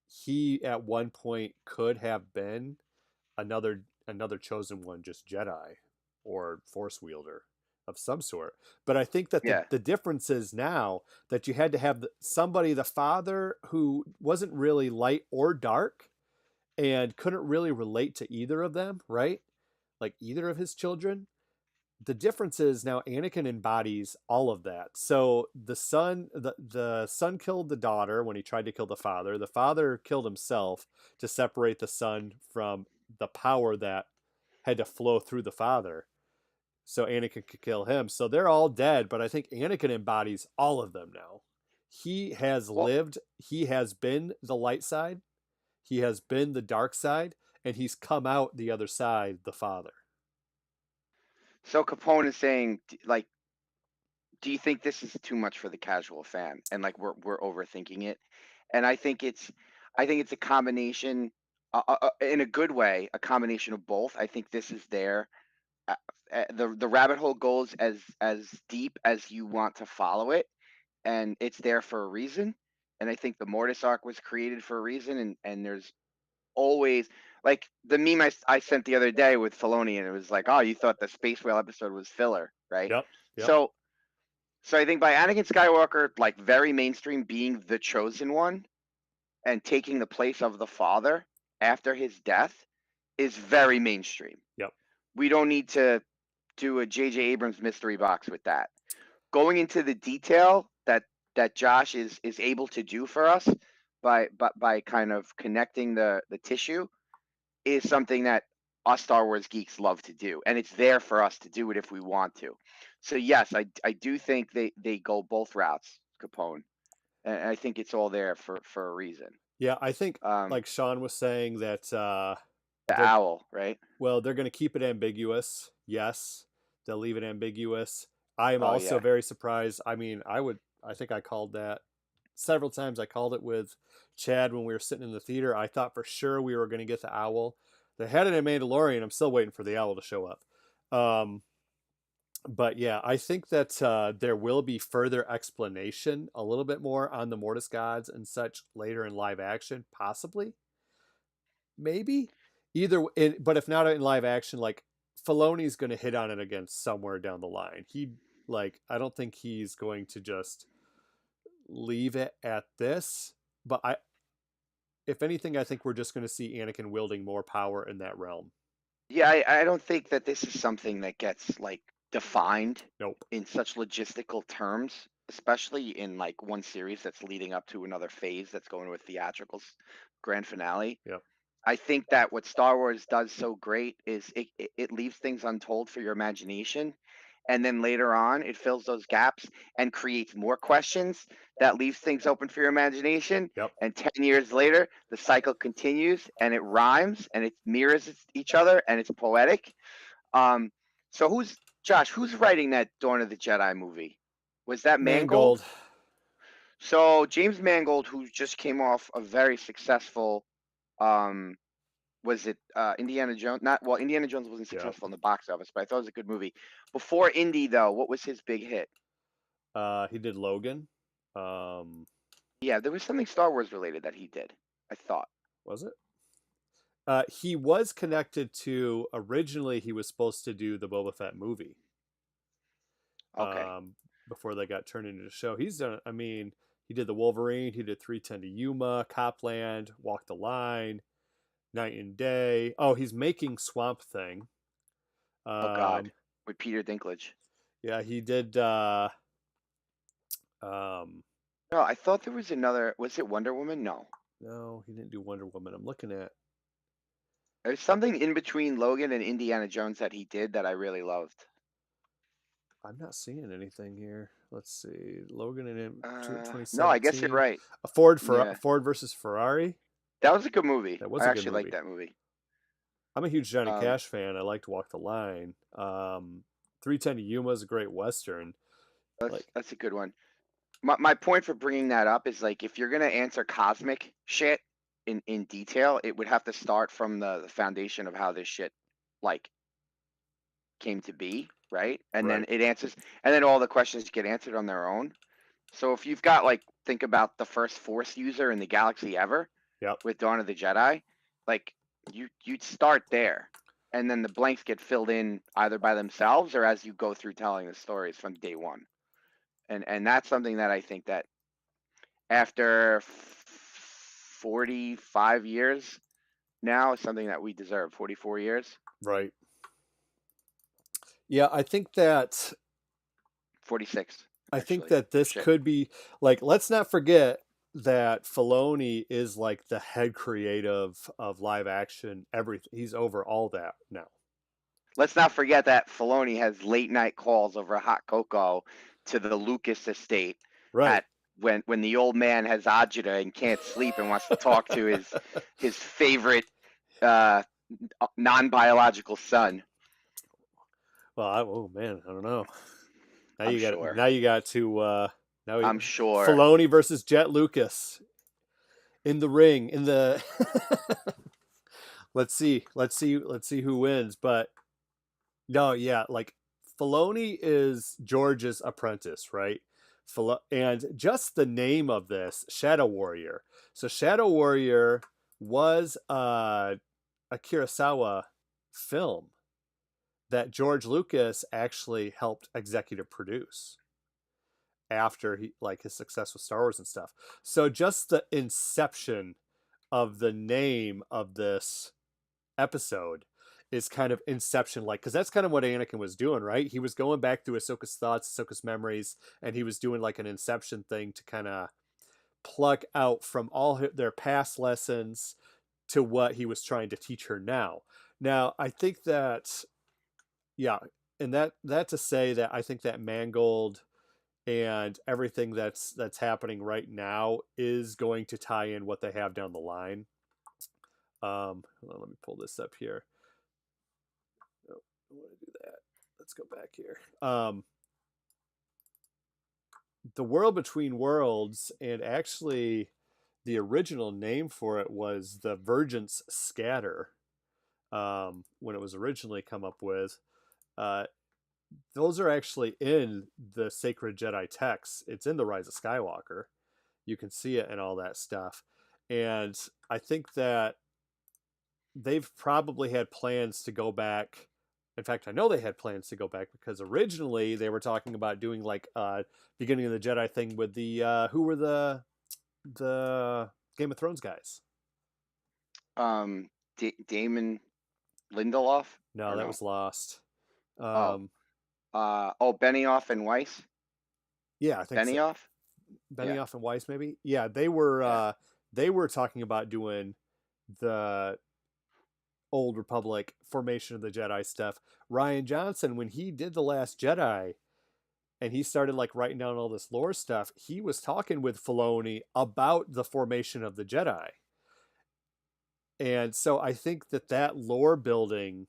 he at one point could have been another chosen one, just Jedi or Force wielder of some sort. But I think that Yeah. the difference is now that you had to have somebody, the father, who wasn't really light or dark and couldn't really relate to either of them, right? Like either of his children. The difference is now Anakin embodies all of that. So the son killed the daughter when he tried to kill the father. The father killed himself to separate the son from the power that had to flow through the father. So Anakin could kill him. So they're all dead, but I think Anakin embodies all of them now. He has Well, lived, he has been the light side, he has been the dark side, and he's come out the other side, the father. so Capone is saying, like, do you think this is too much for the casual fan, and like we're overthinking it? And I think it's a combination, in a good way, a combination of both. I think this is there. The rabbit hole goes as deep as you want to follow it, and it's there for a reason. And I think the Mortis arc was created for a reason, and there's always, like, the meme I sent the other day with Filoni, and it was like, oh, you thought the Space Whale episode was filler, right? Yep. Yep. So I think by Anakin Skywalker, like very mainstream, being the chosen one, and taking the place of the father after his death is very mainstream. Yep. We don't need to do a J.J. Abrams mystery box with that. Going into the detail that Josh is able to do for us by kind of connecting the tissue is something that us Star Wars geeks love to do, and it's there for us to do it if we want to. So yes, I do think they go both routes, Capone, and I think it's all there for a reason. Yeah, I think The like Sean was saying that owl, right? well, they're going to keep it ambiguous. Yes, they'll leave it ambiguous. I am Oh also yeah. very surprised. I mean, I think I called that several times. I called it with Chad when we were sitting in the theater. I thought for sure we were going to get the owl. They had it in Mandalorian. I'm still waiting for the owl to show up. But yeah, I think that there will be further explanation, a little bit more on the Mortis gods and such later in live action, possibly, maybe. But if not in live action, like Filoni's going to hit on it again somewhere down the line. I don't think he's going to just leave it at this. But if anything, I think we're just going to see Anakin wielding more power in that realm. Yeah, I don't think that this is something that gets like defined Nope. in such logistical terms, especially in like one series that's leading up to another phase that's going to a theatrical grand finale. Yep. I think that what Star Wars does so great is it leaves things untold for your imagination. And then later on, it fills those gaps and creates more questions that leaves things open for your imagination. Yep. And 10 years later, the cycle continues and it rhymes and it mirrors each other and it's poetic. So who's writing that Dawn of the Jedi movie? Was that Mangold? So James Mangold, who just came off a very successful was it Indiana Jones? Indiana Jones wasn't successful in the box office, but I thought it was a good movie. Before Indy, though, what was his big hit? He did Logan. Yeah, there was something Star Wars related that he did, I thought. Was it? He was connected to, originally he was supposed to do the Boba Fett movie. Okay. Before they got turned into a show. He's done, I mean, he did the Wolverine, he did 3:10 to Yuma, Copland, Walk the Line, Night and Day. Oh, he's making Swamp Thing. Oh God, with Peter Dinklage. Yeah, he did. No, I thought there was another. Was it Wonder Woman? No. No, he didn't do Wonder Woman. I'm looking at. There's something in between Logan and Indiana Jones that he did that I really loved. I'm not seeing anything here. Let's see, Logan and 2017. No, I guess you're right. Ford versus Ferrari. That was a good movie. That was I a good actually movie. liked that movie. I'm a huge Johnny Cash fan. I liked Walk the Line. 3:10 to Yuma is a great Western. That's a good one. My point for bringing that up is like if you're gonna answer cosmic shit in detail, it would have to start from the foundation of how this shit like came to be, right? And then it answers, and then all the questions get answered on their own. So if you've got like think about the first Force user in the galaxy ever, with Dawn of the Jedi, like you'd start there, and then the blanks get filled in either by themselves or as you go through telling the stories from day one. And that's something that I think that after 45 years now is something that we deserve. 44 years. Right. Yeah, I think that 46. I think that this could be like, let's not forget that Filoni is like the head creative of live action, everything. He's over all that now. Let's not forget that Filoni has late night calls over hot cocoa to the Lucas estate. Right. When the old man has agita and can't sleep and wants to talk to his favorite non-biological son. Well, oh man, I don't know. Now I'm you got sure. Now you got to. I'm sure. Filoni versus Jet Lucas in the ring. In the. Let's see who wins. But no, yeah, like Filoni is George's apprentice, right? And just the name of this, Shadow Warrior. So Shadow Warrior was a Kurosawa film that George Lucas actually helped executive produce. after he like his success with Star Wars and stuff. So just the inception of the name of this episode is kind of Inception like, because that's kind of what Anakin was doing, right? He was going back through Ahsoka's thoughts, Ahsoka's memories, and he was doing like an Inception thing to kind of pluck out from all their past lessons to what he was trying to teach her now. Now, I think that, yeah, and that to say that I think that Mangold and everything that's happening right now is going to tie in what they have down the line. Hold on, let me pull this up here. Oh, I want to do that. Let's go back here. The World Between Worlds, and actually the original name for it was the Vergence Scatter, when it was originally come up with. Those are actually in the Sacred Jedi texts. It's in the Rise of Skywalker. You can see it and all that stuff. And I think that they've probably had plans to go back. In fact, I know they had plans to go back because originally they were talking about doing like beginning of the Jedi thing with the who were the Game of Thrones guys. Damon Lindelof. No, that was lost. Benioff and Weiss. Yeah, I think Benioff. So. Benioff and Weiss, maybe. Yeah, they were talking about doing the Old Republic formation of the Jedi stuff. Rian Johnson, when he did The Last Jedi and he started like writing down all this lore stuff, he was talking with Filoni about the formation of the Jedi. And so I think that lore building,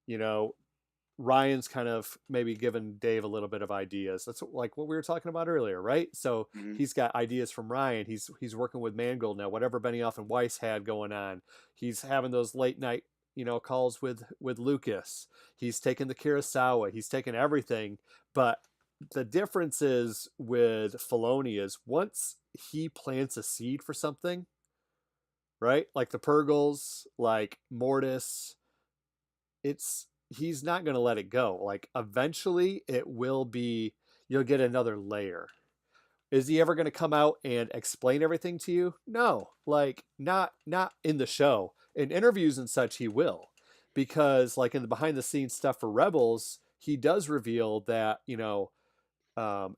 you know, Ryan's kind of maybe given Dave a little bit of ideas. That's like what we were talking about earlier, right? So he's got ideas from Ryan. He's working with Mangold now. Whatever Benioff and Weiss had going on, he's having those late night, you know, calls with Lucas. He's taking the Kurosawa. He's taking everything. But the difference is with Filoni is once he plants a seed for something, right? Like the Purgles, like Mortis, he's not going to let it go. Like eventually it will be, you'll get another layer. Is he ever going to come out and explain everything to you? No, like not in the show. In interviews and such, he will, because like in the behind the scenes stuff for Rebels, he does reveal that, you know,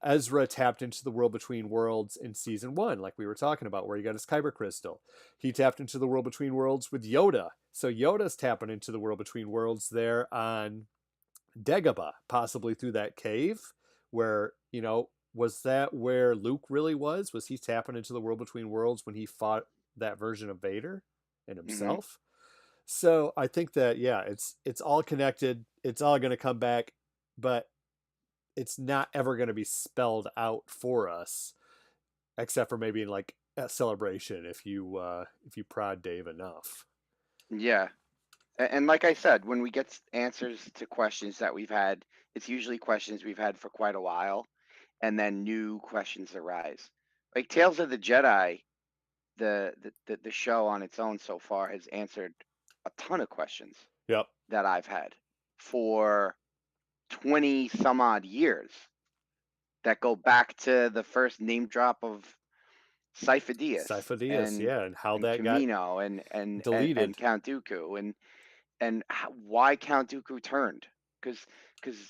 Ezra tapped into the World Between Worlds in season 1, like we were talking about, where he got his Kyber crystal. He tapped into the World Between Worlds with Yoda. So Yoda's tapping into the World Between Worlds there on Dagobah, possibly through that cave where, you know, was that where Luke really was? Was he tapping into the World Between Worlds when he fought that version of Vader and himself? So I think that, yeah, it's all connected. It's all going to come back, but it's not ever going to be spelled out for us, except for maybe in like a Celebration if you prod Dave enough. Yeah. And like I said, when we get answers to questions that we've had, it's usually questions we've had for quite a while, and then new questions arise. Like Tales of the Jedi, the show on its own so far has answered a ton of questions. Yep. That I've had for 20 some odd years that go back to the first name drop of Sifo Dyas, and how that Camino got and deleted, and Count Dooku, and why Count Dooku turned, because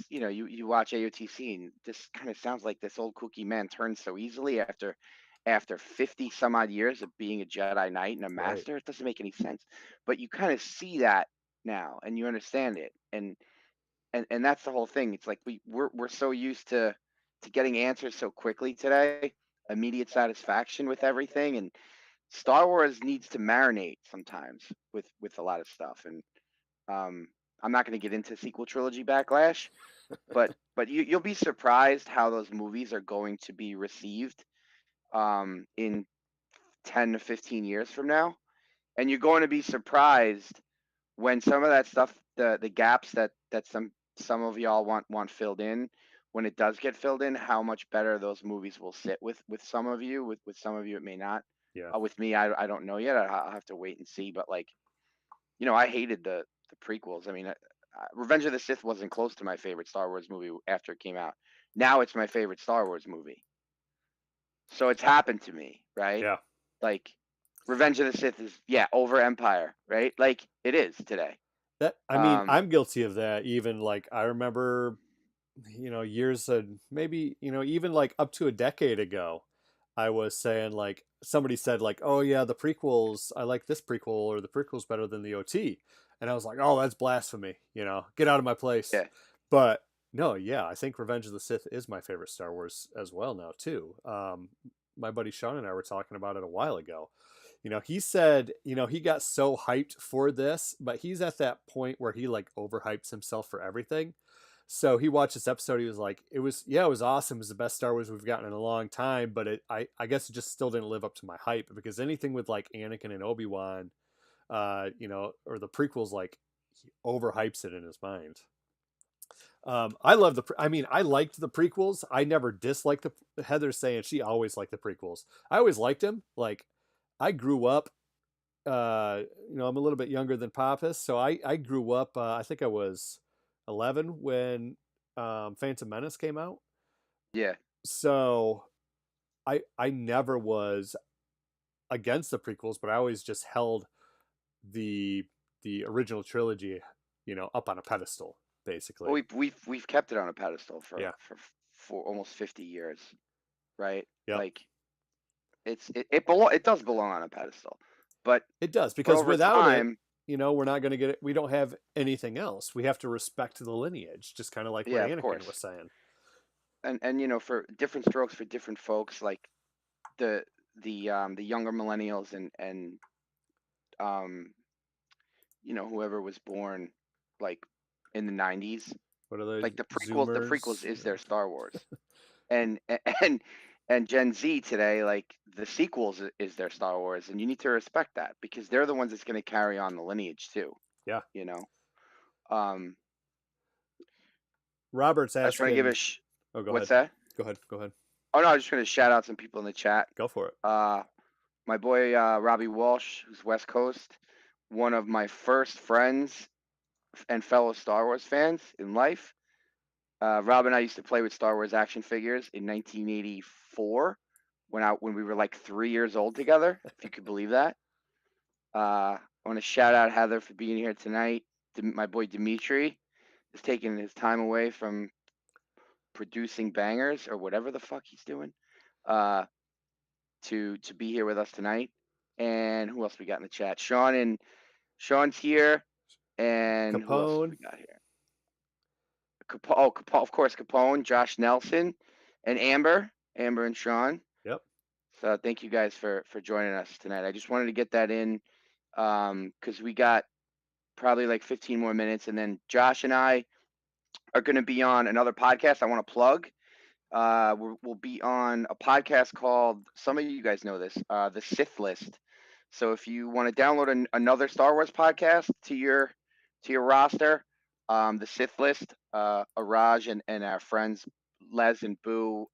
you know you watch AOTC and this kind of sounds like this old kooky man turned so easily after 50 some odd years of being a Jedi Knight and a Master. Right. It doesn't make any sense, but you kind of see that now and you understand it, and that's the whole thing. It's like we're so used to getting answers so quickly today, immediate satisfaction with everything, and Star Wars needs to marinate sometimes with a lot of stuff. And I'm not going to get into sequel trilogy backlash, but you'll be surprised how those movies are going to be received in 10 to 15 years from now, and you're going to be surprised when some of that stuff, the gaps that some of y'all want filled in, when it does get filled in, how much better those movies will sit with some of you. With some of you, it may not. Yeah. With me, I don't know yet. I'll have to wait and see. But like, you know, I hated the prequels. I mean, Revenge of the Sith wasn't close to my favorite Star Wars movie after it came out. Now it's my favorite Star Wars movie. So it's happened to me, right? Yeah. Like Revenge of the Sith is over Empire, right? Like it is today. That I mean, Um, I'm guilty of that. Even like I remember, years maybe even like up to a decade ago, I was saying like somebody said like, oh yeah, the prequels. I like this prequel or the prequel's better than the OT, and I was like, oh, that's blasphemy. Get out of my place. yeah, But no, yeah, I think Revenge of the Sith is my favorite Star Wars as well now too. My buddy Sean and I were talking about it a while ago. He said, he got so hyped for this, but he's at that point where he like overhypes himself for everything. So he watched this episode. He was like, it was awesome. It was the best Star Wars we've gotten in a long time, but I guess it just still didn't live up to my hype because anything with like Anakin and Obi-Wan, or the prequels, like he overhypes it in his mind. I love I liked the prequels. I never disliked Heather's saying she always liked the prequels. I always liked them. Like I grew up, I'm a little bit younger than Pappas, so I grew up. I think I was 11 when Phantom Menace came out. yeah. So I never was against the prequels, but I always just held the the original trilogy, up on a pedestal, Well, basically. we've kept it on a pedestal Yeah. for almost 50 years, right? Yep. Like it does belong on a pedestal, but It does, but because over without it, time, we're not going to get it. We don't have anything else. We have to respect the lineage, just kind of like what yeah, of Anakin was course, saying. and for different strokes for different folks, like the the younger millennials and um whoever was born like in the 90s, What are those like the prequels Zoomers? is their Star Wars, and and and Gen Z today, like the sequels is their Star Wars, and you need to respect that because they're the ones that's going to carry on the lineage too. Yeah. You know, um, Robert's I just want to give asking. Oh, go what's ahead. that? Go ahead. Go ahead. Oh no, I just want to shout out some people in the chat. Go for it. My boy Robbie Walsh, who's West Coast, one of my first friends and fellow Star Wars fans in life. Rob and I used to play with Star Wars action figures in 1984 when we were like 3 years old together, if you could believe that. I want to shout out Heather for being here tonight. My boy Dimitri is taking his time away from producing bangers or whatever the fuck he's doing, uh, to be here with us tonight. And who else we got in the chat? Sean's here, and who else have Capone. we got here? Capone, of course, Capone, Josh Nelson, and Amber and Sean. Yep. So thank you guys for joining us tonight. I just wanted to get that in because we got probably like 15 more minutes, and then Josh and I are going to be on another podcast I want to plug. We'll be on a podcast called, some of you guys know this, the Sith List. So if you want to download another Star Wars podcast to your roster, the Sith List, Araj and our friends Les and Boo,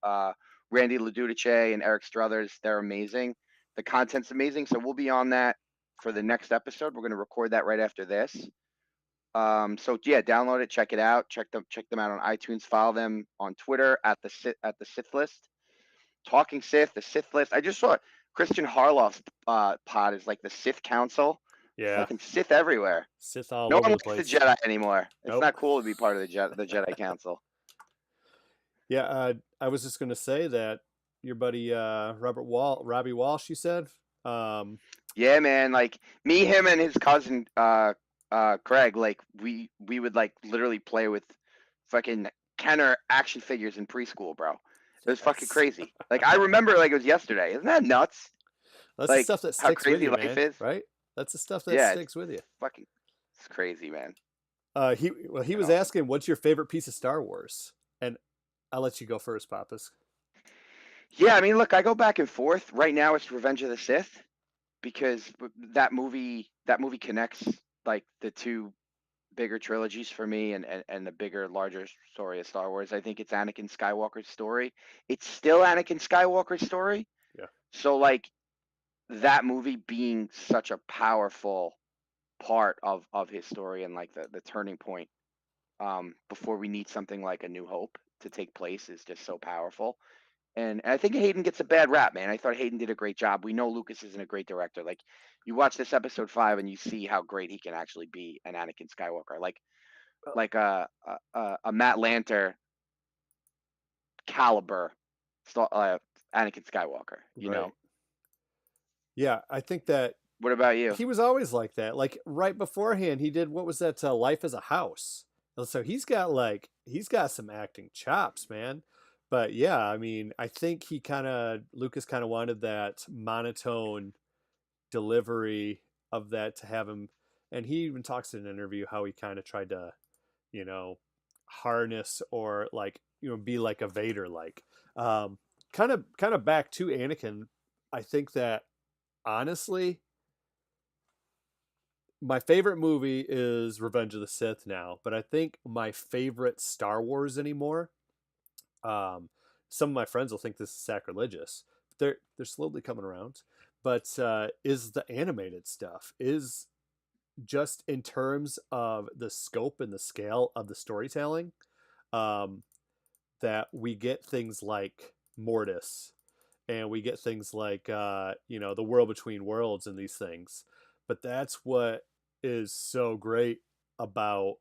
Randy Ledudice and Eric Struthers, they're amazing. The content's amazing. So we'll be on that for the next episode. We're going to record that right after this. So yeah, download it, check it out, check them out on iTunes, follow them on Twitter at the Sith List, Talking Sith, the Sith List. I just saw Christian Harloff's pod is like the Sith Council, Yeah. fucking Sith everywhere. Sith all No over one the likes the place. Jedi anymore. It's Nope. not cool to be part of the Jedi Council. Yeah. I was just going to say that your buddy Robbie Walsh, you said. Yeah, man. Like me, him, and his cousin Craig. Like we would like literally play with fucking Kenner action figures in preschool, bro. It was fucking Yes. crazy. Like I remember like it was yesterday. Isn't that nuts? That's the Like stuff that how sticks with crazy you, life man. is. Right? That's the stuff that Yeah, sticks with you. fucking, it's crazy, man. He was Awesome. asking, "What's your favorite piece of Star Wars?" And I'll let you go first, Papas. Yeah, I mean, look, I go back and forth. Right now, it's Revenge of the Sith because that movie connects like the two bigger trilogies for me and the bigger, larger story of Star Wars. I think it's Anakin Skywalker's story. It's still Anakin Skywalker's story. Yeah. So like that movie being such a powerful part of his story and like the turning point before we need something like A New Hope to take place is just so powerful. And I think Hayden gets a bad rap, man. I thought Hayden did a great job. We know Lucas isn't a great director. Like, you watch this episode 5 and you see how great he can actually be an Anakin Skywalker. Like a Matt Lanter caliber Anakin Skywalker. You know. Right. Yeah, I think that What about you? he was always like that. Like right beforehand, he did what was that? Life as a House. So he's got some acting chops, man. But yeah, I mean, I think Lucas kind of wanted that monotone delivery of that to have him, and he even talks in an interview how he kind of tried to, you know, harness or like be like a Vader like. Kind of back to Anakin. I think that honestly my favorite movie is Revenge of the Sith now, but I think my favorite Star Wars anymore. Some of my friends will think this is sacrilegious. They're slowly coming around, but is the animated stuff is just in terms of the scope and the scale of the storytelling. Um, that we get things like Mortis, and we get things like the World Between Worlds and these things. But that's what is so great about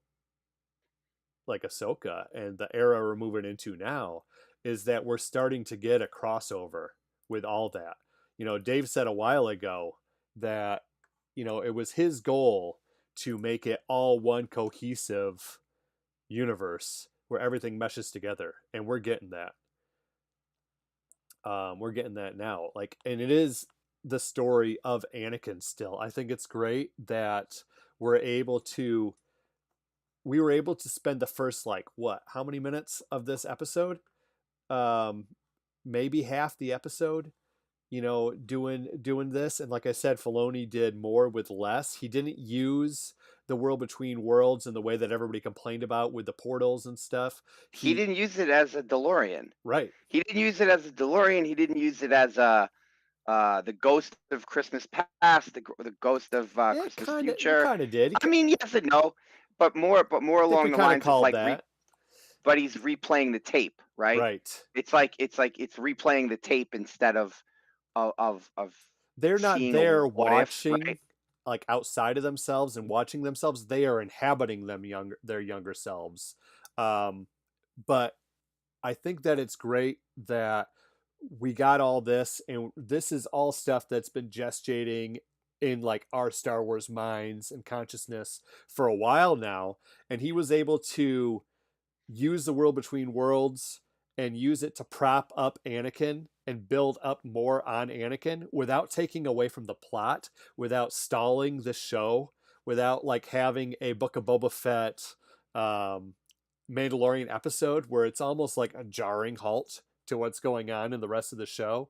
like Ahsoka and the era we're moving into now is that we're starting to get a crossover with all that. Dave said a while ago that it was his goal to make it all one cohesive universe where everything meshes together, and we're getting that. We're getting that now. Like, and it is the story of Anakin still. I think it's great that we were able to spend the first how many minutes of this episode? Um, Maybe half the episode, doing this. And like I said, Filoni did more with less. He didn't use the World Between Worlds in the way that everybody complained about with the portals and stuff. He didn't use it as a DeLorean. Right. He didn't use it as a DeLorean. He didn't use it as the ghost of Christmas past, the ghost of Christmas future. Kind of did. I mean, yes and no, but more along the lines of like, but he's replaying the tape, right? Right. It's replaying the tape instead of they're not seeing there what watching if, right? like outside of themselves and watching themselves. They are inhabiting their younger selves. But I think that it's great that we got all this, and this is all stuff that's been gestating in like our Star Wars minds and consciousness for a while now. And he was able to use the World Between Worlds and use it to prop up Anakin and build up more on Anakin without taking away from the plot, without stalling the show, without like having a Book of Boba Fett Mandalorian episode where it's almost like a jarring halt to what's going on in the rest of the show.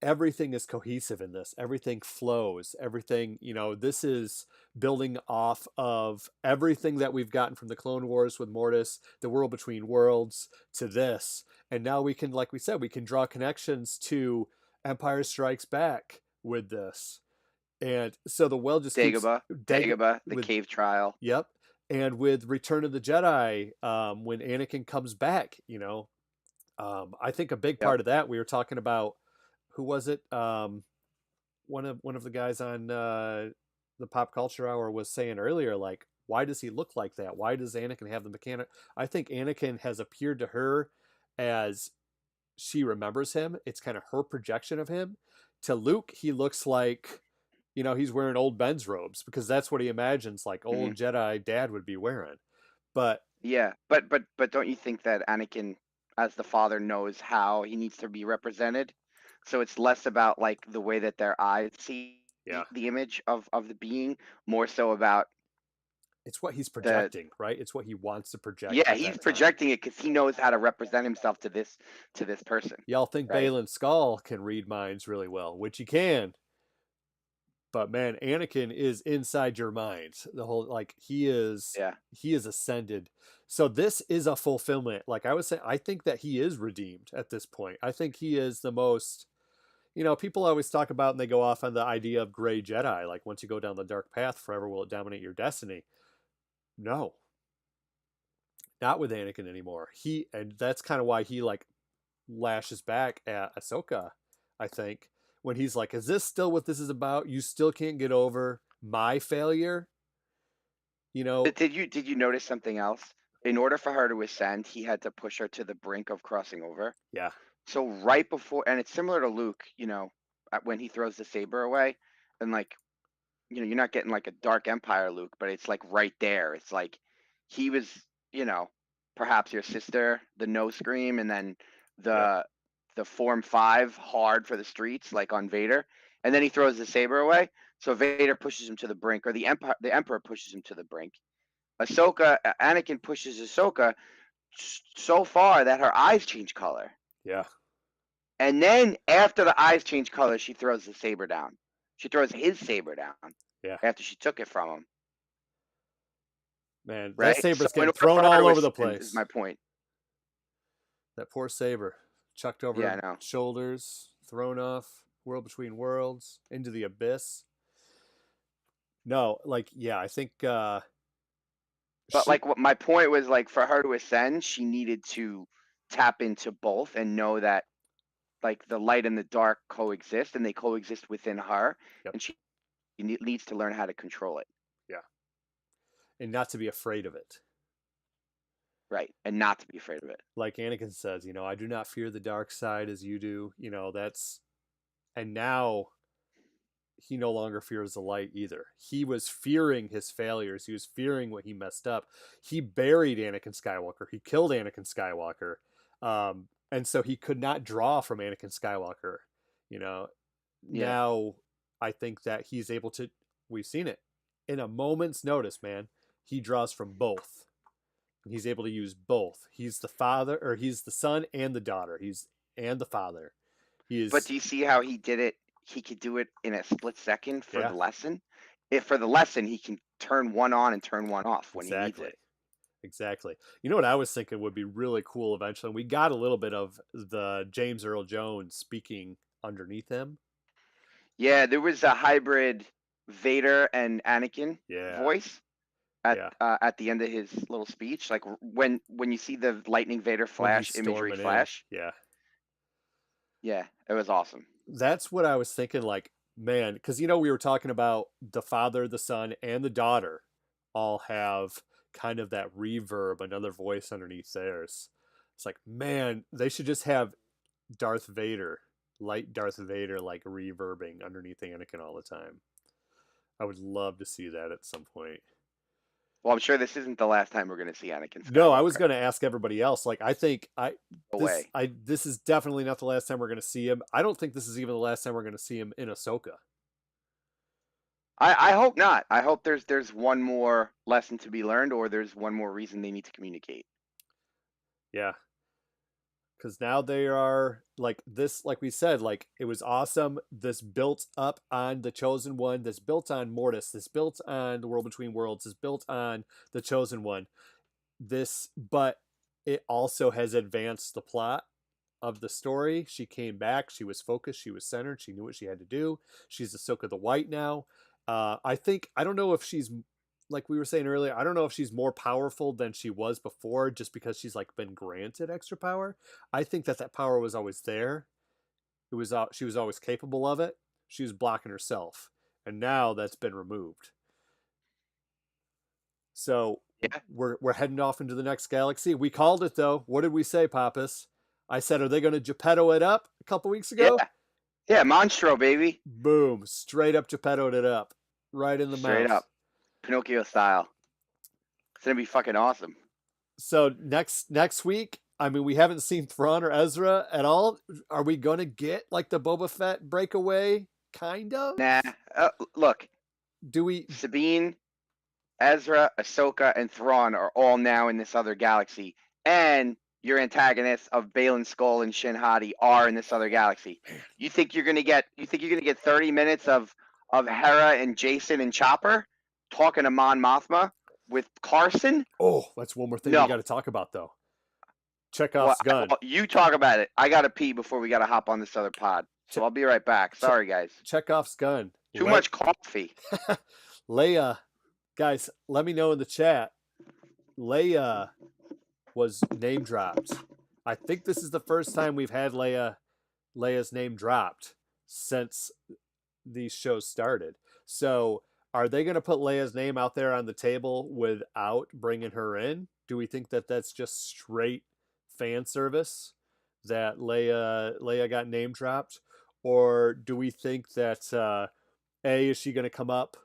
Everything is cohesive in this. Everything flows. Everything, this is building off of everything that we've gotten from the Clone Wars with Mortis, the World Between Worlds, to this. And now we can, like we said, we can draw connections to Empire Strikes Back with this. And so the well just Dagobah, the cave trial. Yep. And with Return of the Jedi, when Anakin comes back, I think a big part of that, we were talking about, who was it? One of the guys on the Pop Culture Hour was saying earlier, like, why does he look like that? Why does Anakin have the mechanic? I think Anakin has appeared to her as she remembers him. It's kind of her projection of him. To Luke, he looks like, he's wearing old Ben's robes because that's what he imagines like old Jedi dad would be wearing. But yeah, but don't you think that Anakin, as the father, knows how he needs to be represented? So it's less about like the way that their eyes see the image of the being, more so about it's what he's projecting, right? It's what he wants to project. Yeah, he's projecting it because he knows how to represent himself to this person. Y'all think Baylan Skoll can read minds really well, which he can. But man, Anakin is inside your mind. The whole he is ascended. So this is a fulfillment. Like I was saying, I think that he is redeemed at this point. I think he is the most. People always talk about and they go off on the idea of gray Jedi. Like once you go down the dark path, forever will it dominate your destiny? No. Not with Anakin anymore. And that's kind of why he lashes back at Ahsoka, I think, when he's like, is this still what this is about? You still can't get over my failure? You know, Did you notice something else? In order for her to ascend, he had to push her to the brink of crossing over. yeah, So right before, and it's similar to Luke, when he throws the saber away, and like, you're not getting like a Dark Empire Luke, but it's like right there. It's like he was, you know, perhaps your sister, the no scream, and then yeah, the Form 5 hard for the streets, like on Vader, and then he throws the saber away. So Vader pushes him to the brink, or the Emperor pushes him to the brink. Anakin pushes Ahsoka so far that her eyes change color. yeah. And then after the eyes change color, she throws the saber down. She throws his saber down Yeah. after she took it from him. Man, Right? that saber's So in getting order thrown for her all to over the ascend place. is my point. That poor saber, chucked over Yeah, I her know. shoulders, thrown off, world between worlds, into the abyss. No, like, yeah, I think But she, like, what my point was, like, for her to ascend, she needed to tap into both and know that, like, the light and the dark coexist, and they coexist within her, yep, and she needs to learn how to control it. yeah, and not to be afraid of it. Right, and not to be afraid of it. Like Anakin says, I do not fear the dark side as you do. And now he no longer fears the light either. He was fearing his failures. He was fearing what he messed up. He buried Anakin Skywalker. He killed Anakin Skywalker. And so he could not draw from Anakin Skywalker. Yeah. Now I think that he's able to, we've seen it in a moment's notice, man. He draws from both. He's able to use both. He's the father, or he's the son and the daughter. And the father. But do you see how he did it? He could do it in a split second for Yeah. the lesson. If for the lesson, he can turn one on and turn one off when he needs it. Exactly. You know what I was thinking would be really cool eventually? We got a little bit of the James Earl Jones speaking underneath him. Yeah, there was a hybrid Vader and Anakin voice at the end of his little speech. Like when you see the Lightning Vader flash imagery flash. Yeah. Yeah, it was awesome. That's what I was thinking, like, man, because, we were talking about the father, the son, and the daughter all have kind of that reverb, another voice underneath theirs. It's like, man, they should just have Darth Vader, light Darth Vader, like reverbing underneath Anakin all the time. I would love to see that at some point. Well, I'm sure this isn't the last time we're going to see Anakin Skywalker. No, I was going to ask everybody else. Like, I think this is definitely not the last time we're going to see him. I don't think this is even the last time we're going to see him in Ahsoka. I hope not. I hope there's one more lesson to be learned, or there's one more reason they need to communicate. Yeah. Because now they are like this, like we said, like it was awesome. This built up on the Chosen One. This built on Mortis. This built on the World Between Worlds. This built on the Chosen One. But it also has advanced the plot of the story. She came back. She was focused. She was centered. She knew what she had to do. She's Ahsoka the White now. I don't know if she's, like we were saying earlier, I don't know if she's more powerful than she was before just because she's like been granted extra power. I think that power was always there. She was always capable of it. She was blocking herself. And now that's been removed. So yeah, we're heading off into the next galaxy. We called it though. What did we say, Pappas? I said, are they going to Geppetto it up a couple weeks ago? Yeah, Monstro, baby. Boom. Straight up Geppettoed it up. Right in the mouth. Straight up. Pinocchio style. It's gonna be fucking awesome. So next week, I mean, we haven't seen Thrawn or Ezra at all. Are we gonna get like the Boba Fett breakaway? Kind of. Nah. Look. Do we? Sabine, Ezra, Ahsoka, and Thrawn are all now in this other galaxy, and your antagonists of Baylan Skoll and Shin Hati are in this other galaxy. You think you're gonna get 30 minutes of Hera and Jason and Chopper talking to Mon Mothma with Carson? Oh, that's one more thing we got to talk about though. Chekhov's gun. You talk about it. I gotta pee before we gotta hop on this other pod. So I'll be right back. Sorry, guys. Chekhov's gun. Too much coffee. Leia, guys, let me know in the chat. Leia was name dropped. I think this is the first time we've had Leia's name dropped since these shows started. So are they going to put Leia's name out there on the table without bringing her in? Do we think that that's just straight fan service that Leia got name dropped, or do we think that is she going to come up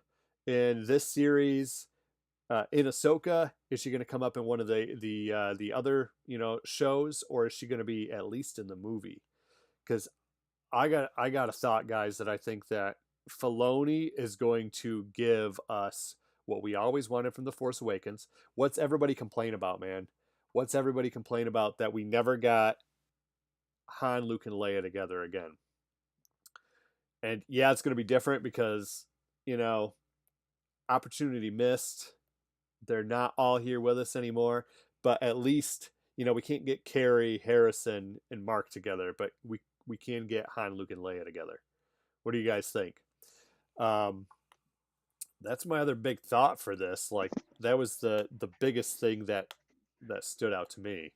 in this series? In Ahsoka, is she going to come up in one of the other shows, or is she going to be at least in the movie? Because I got a thought, guys, that I think that Filoni is going to give us what we always wanted from The Force Awakens. What's everybody complain about, man? What's everybody complain about that we never got Han, Luke, and Leia together again? And yeah, it's going to be different because, opportunity missed. They're not all here with us anymore, but at least, we can't get Carrie, Harrison, and Mark together, but we can get Han, Luke, and Leia together. What do you guys think? That's my other big thought for this. Like, that was the biggest thing that stood out to me.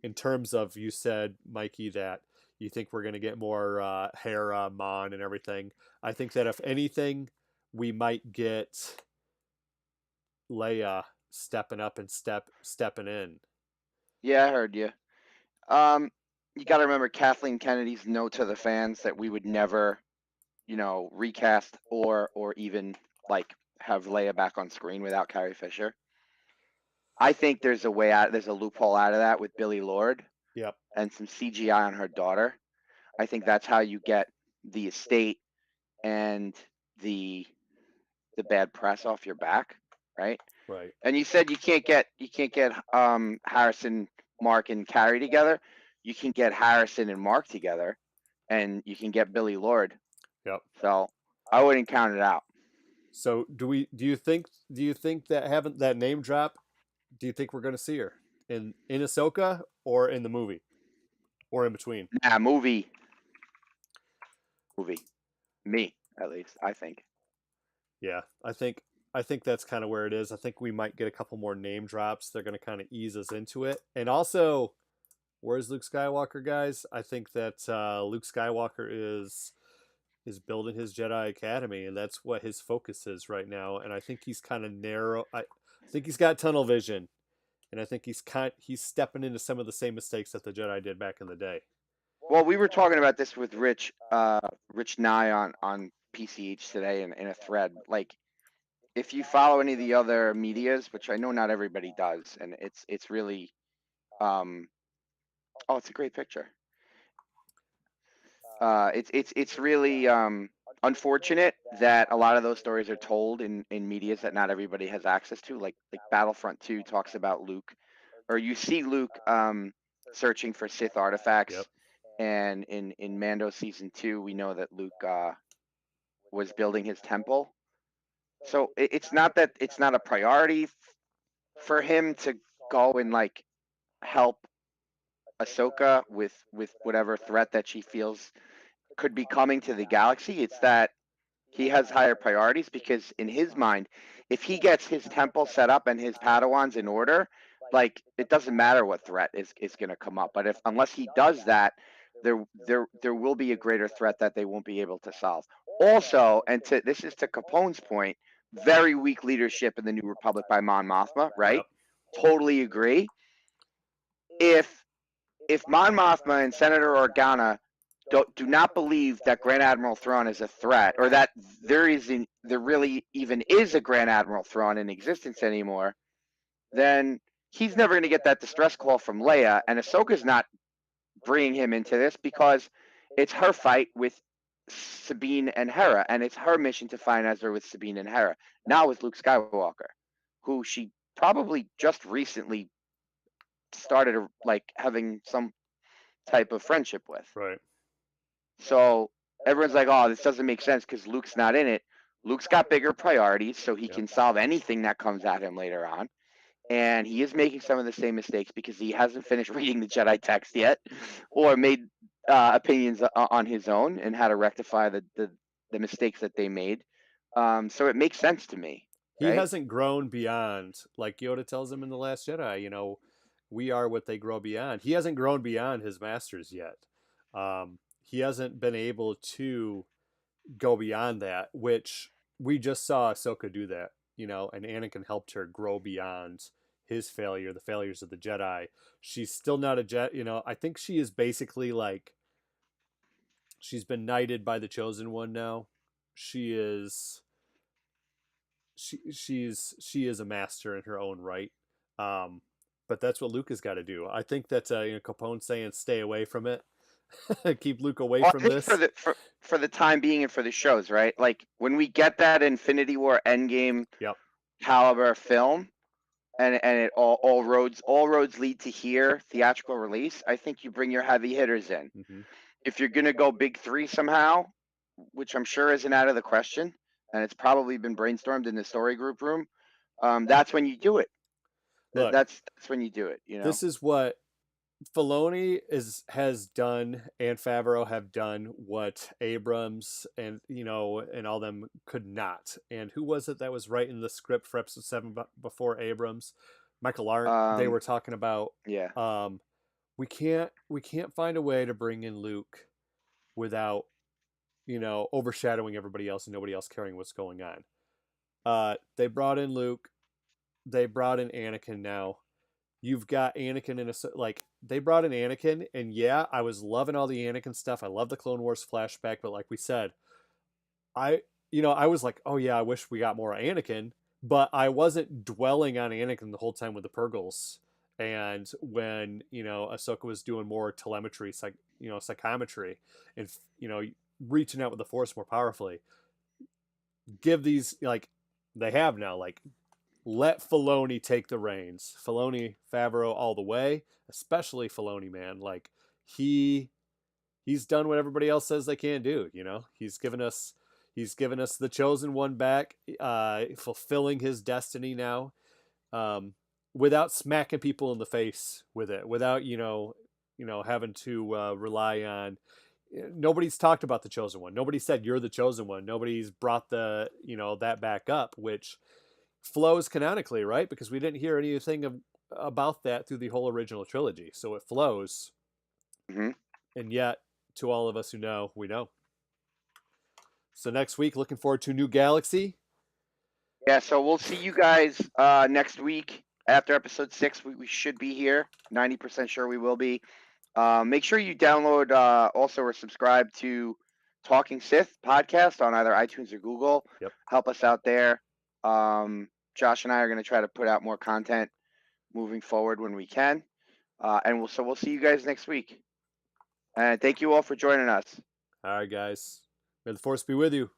In terms of, you said, Mikey, that you think we're going to get more Hera, Mon, and everything. I think that if anything, we might get Leia stepping up and stepping in. Yeah, I heard you. You got to remember Kathleen Kennedy's note to the fans that we would never, recast or even like have Leia back on screen without Carrie Fisher. I think there's a way out. There's a loophole out of that with Billy Lord. Yep. And some CGI on her daughter. I think that's how you get the estate and the bad press off your back, right? Right. And you said you can't get Harrison, Mark, and Carrie together. You can get Harrison and Mark together, and you can get Billy Lord. Yep. So I wouldn't count it out. So do you think that having that name drop, do you think we're going to see her in Ahsoka or in the movie, or in between? Nah, movie. Me, at least, I think. Yeah, I think that's kind of where it is. I think we might get a couple more name drops. They're going to kind of ease us into it. And also, where's Luke Skywalker, guys? I think that Luke Skywalker is building his Jedi Academy, and that's what his focus is right now. And I think he's kind of narrow. I think he's got tunnel vision, and I think he's stepping into some of the same mistakes that the Jedi did back in the day. Well, we were talking about this with Rich Nye on PCH today in a thread. Like, if you follow any of the other medias, which I know not everybody does, and it's really, it's a great picture. It's really unfortunate that a lot of those stories are told in medias that not everybody has access to. Like Battlefront 2 talks about Luke, or you see Luke searching for Sith artifacts. Yep. And in Mando season 2, we know that Luke was building his temple. So it's not that it's not a priority for him to go and like help Ahsoka with whatever threat that she feels could be coming to the galaxy. It's that he has higher priorities, because in his mind, if he gets his temple set up and his Padawans in order, like, it doesn't matter what threat is going to come up. But unless he does that, there will be a greater threat that they won't be able to solve. Also, and this is to Capone's point, very weak leadership in the New Republic by Mon Mothma, right? Yep. Totally agree. If Mon Mothma and Senator Organa do not believe that Grand Admiral Thrawn is a threat, or that there really even is a Grand Admiral Thrawn in existence anymore, then he's never going to get that distress call from Leia, and Ahsoka's not bringing him into this because it's her fight with Sabine and Hera, and it's her mission to find Ezra with Sabine and Hera, not with Luke Skywalker, who she probably just recently started like having some type of friendship with. Right. So everyone's like, oh, this doesn't make sense because Luke's not in it. Luke's got bigger priorities, so he can solve anything that comes at him later on. And he is making some of the same mistakes because he hasn't finished reading the Jedi text yet, or made opinions on his own and how to rectify the mistakes that they made. So it makes sense to me. He hasn't grown beyond, like Yoda tells him in The Last Jedi, we are what they grow beyond. He hasn't grown beyond his masters yet. He hasn't been able to go beyond that, which we just saw Ahsoka do that, and Anakin helped her grow beyond his failure, the failures of the Jedi. She's still not a Jedi, I think she is basically like, she's been knighted by the Chosen One now. She is she is a master in her own right. Um, but that's what Luke has got to do. I think that Capone saying stay away from it, keep Luke away Well, I from think for this. the time being and for the shows, right? Like when we get that Infinity War Endgame Yep. caliber film, and it all roads lead to here theatrical release. I think you bring your heavy hitters in. Mm-hmm. If you're gonna go big three somehow, which I'm sure isn't out of the question, and it's probably been brainstormed in the story group room, that's when you do it. Look, That's when you do it. this is what Filoni has done, and Favreau have done what Abrams and and all them could not. And who was it that was writing the script for episode 7 before Abrams? Michael Arndt. They were talking about Yeah. we can't find a way to bring in Luke without overshadowing everybody else and nobody else caring what's going on. They brought in Luke. They brought in Anakin now. You've got Anakin in they brought in Anakin, and yeah, I was loving all the Anakin stuff. I love the Clone Wars flashback, but like we said, I was like, oh yeah, I wish we got more Anakin, but I wasn't dwelling on Anakin the whole time with the Purgles. And when Ahsoka was doing more telemetry, psychometry, and reaching out with the Force more powerfully, give these they have now let Filoni take the reins. Filoni, Favreau, all the way. Especially Filoni, man. Like he's done what everybody else says they can't do. He's given us the Chosen One back, fulfilling his destiny now, without smacking people in the face with it, without having to rely on. Nobody's talked about the Chosen One. Nobody said you're the Chosen One. Nobody's brought the that back up, which flows canonically, right? Because we didn't hear anything about that through the whole original trilogy, so it flows. Mm-hmm. And yet, to all of us who know, we know. So next week, looking forward to New Galaxy. Yeah, so we'll see you guys next week after episode 6. We should be here. 90% sure we will be. Make sure you download also or subscribe to Talking Sith podcast on either iTunes or Google. Yep. Help us out there. Josh and I are going to try to put out more content moving forward when we can. And we'll see you guys next week. And thank you all for joining us. All right, guys. May the Force be with you.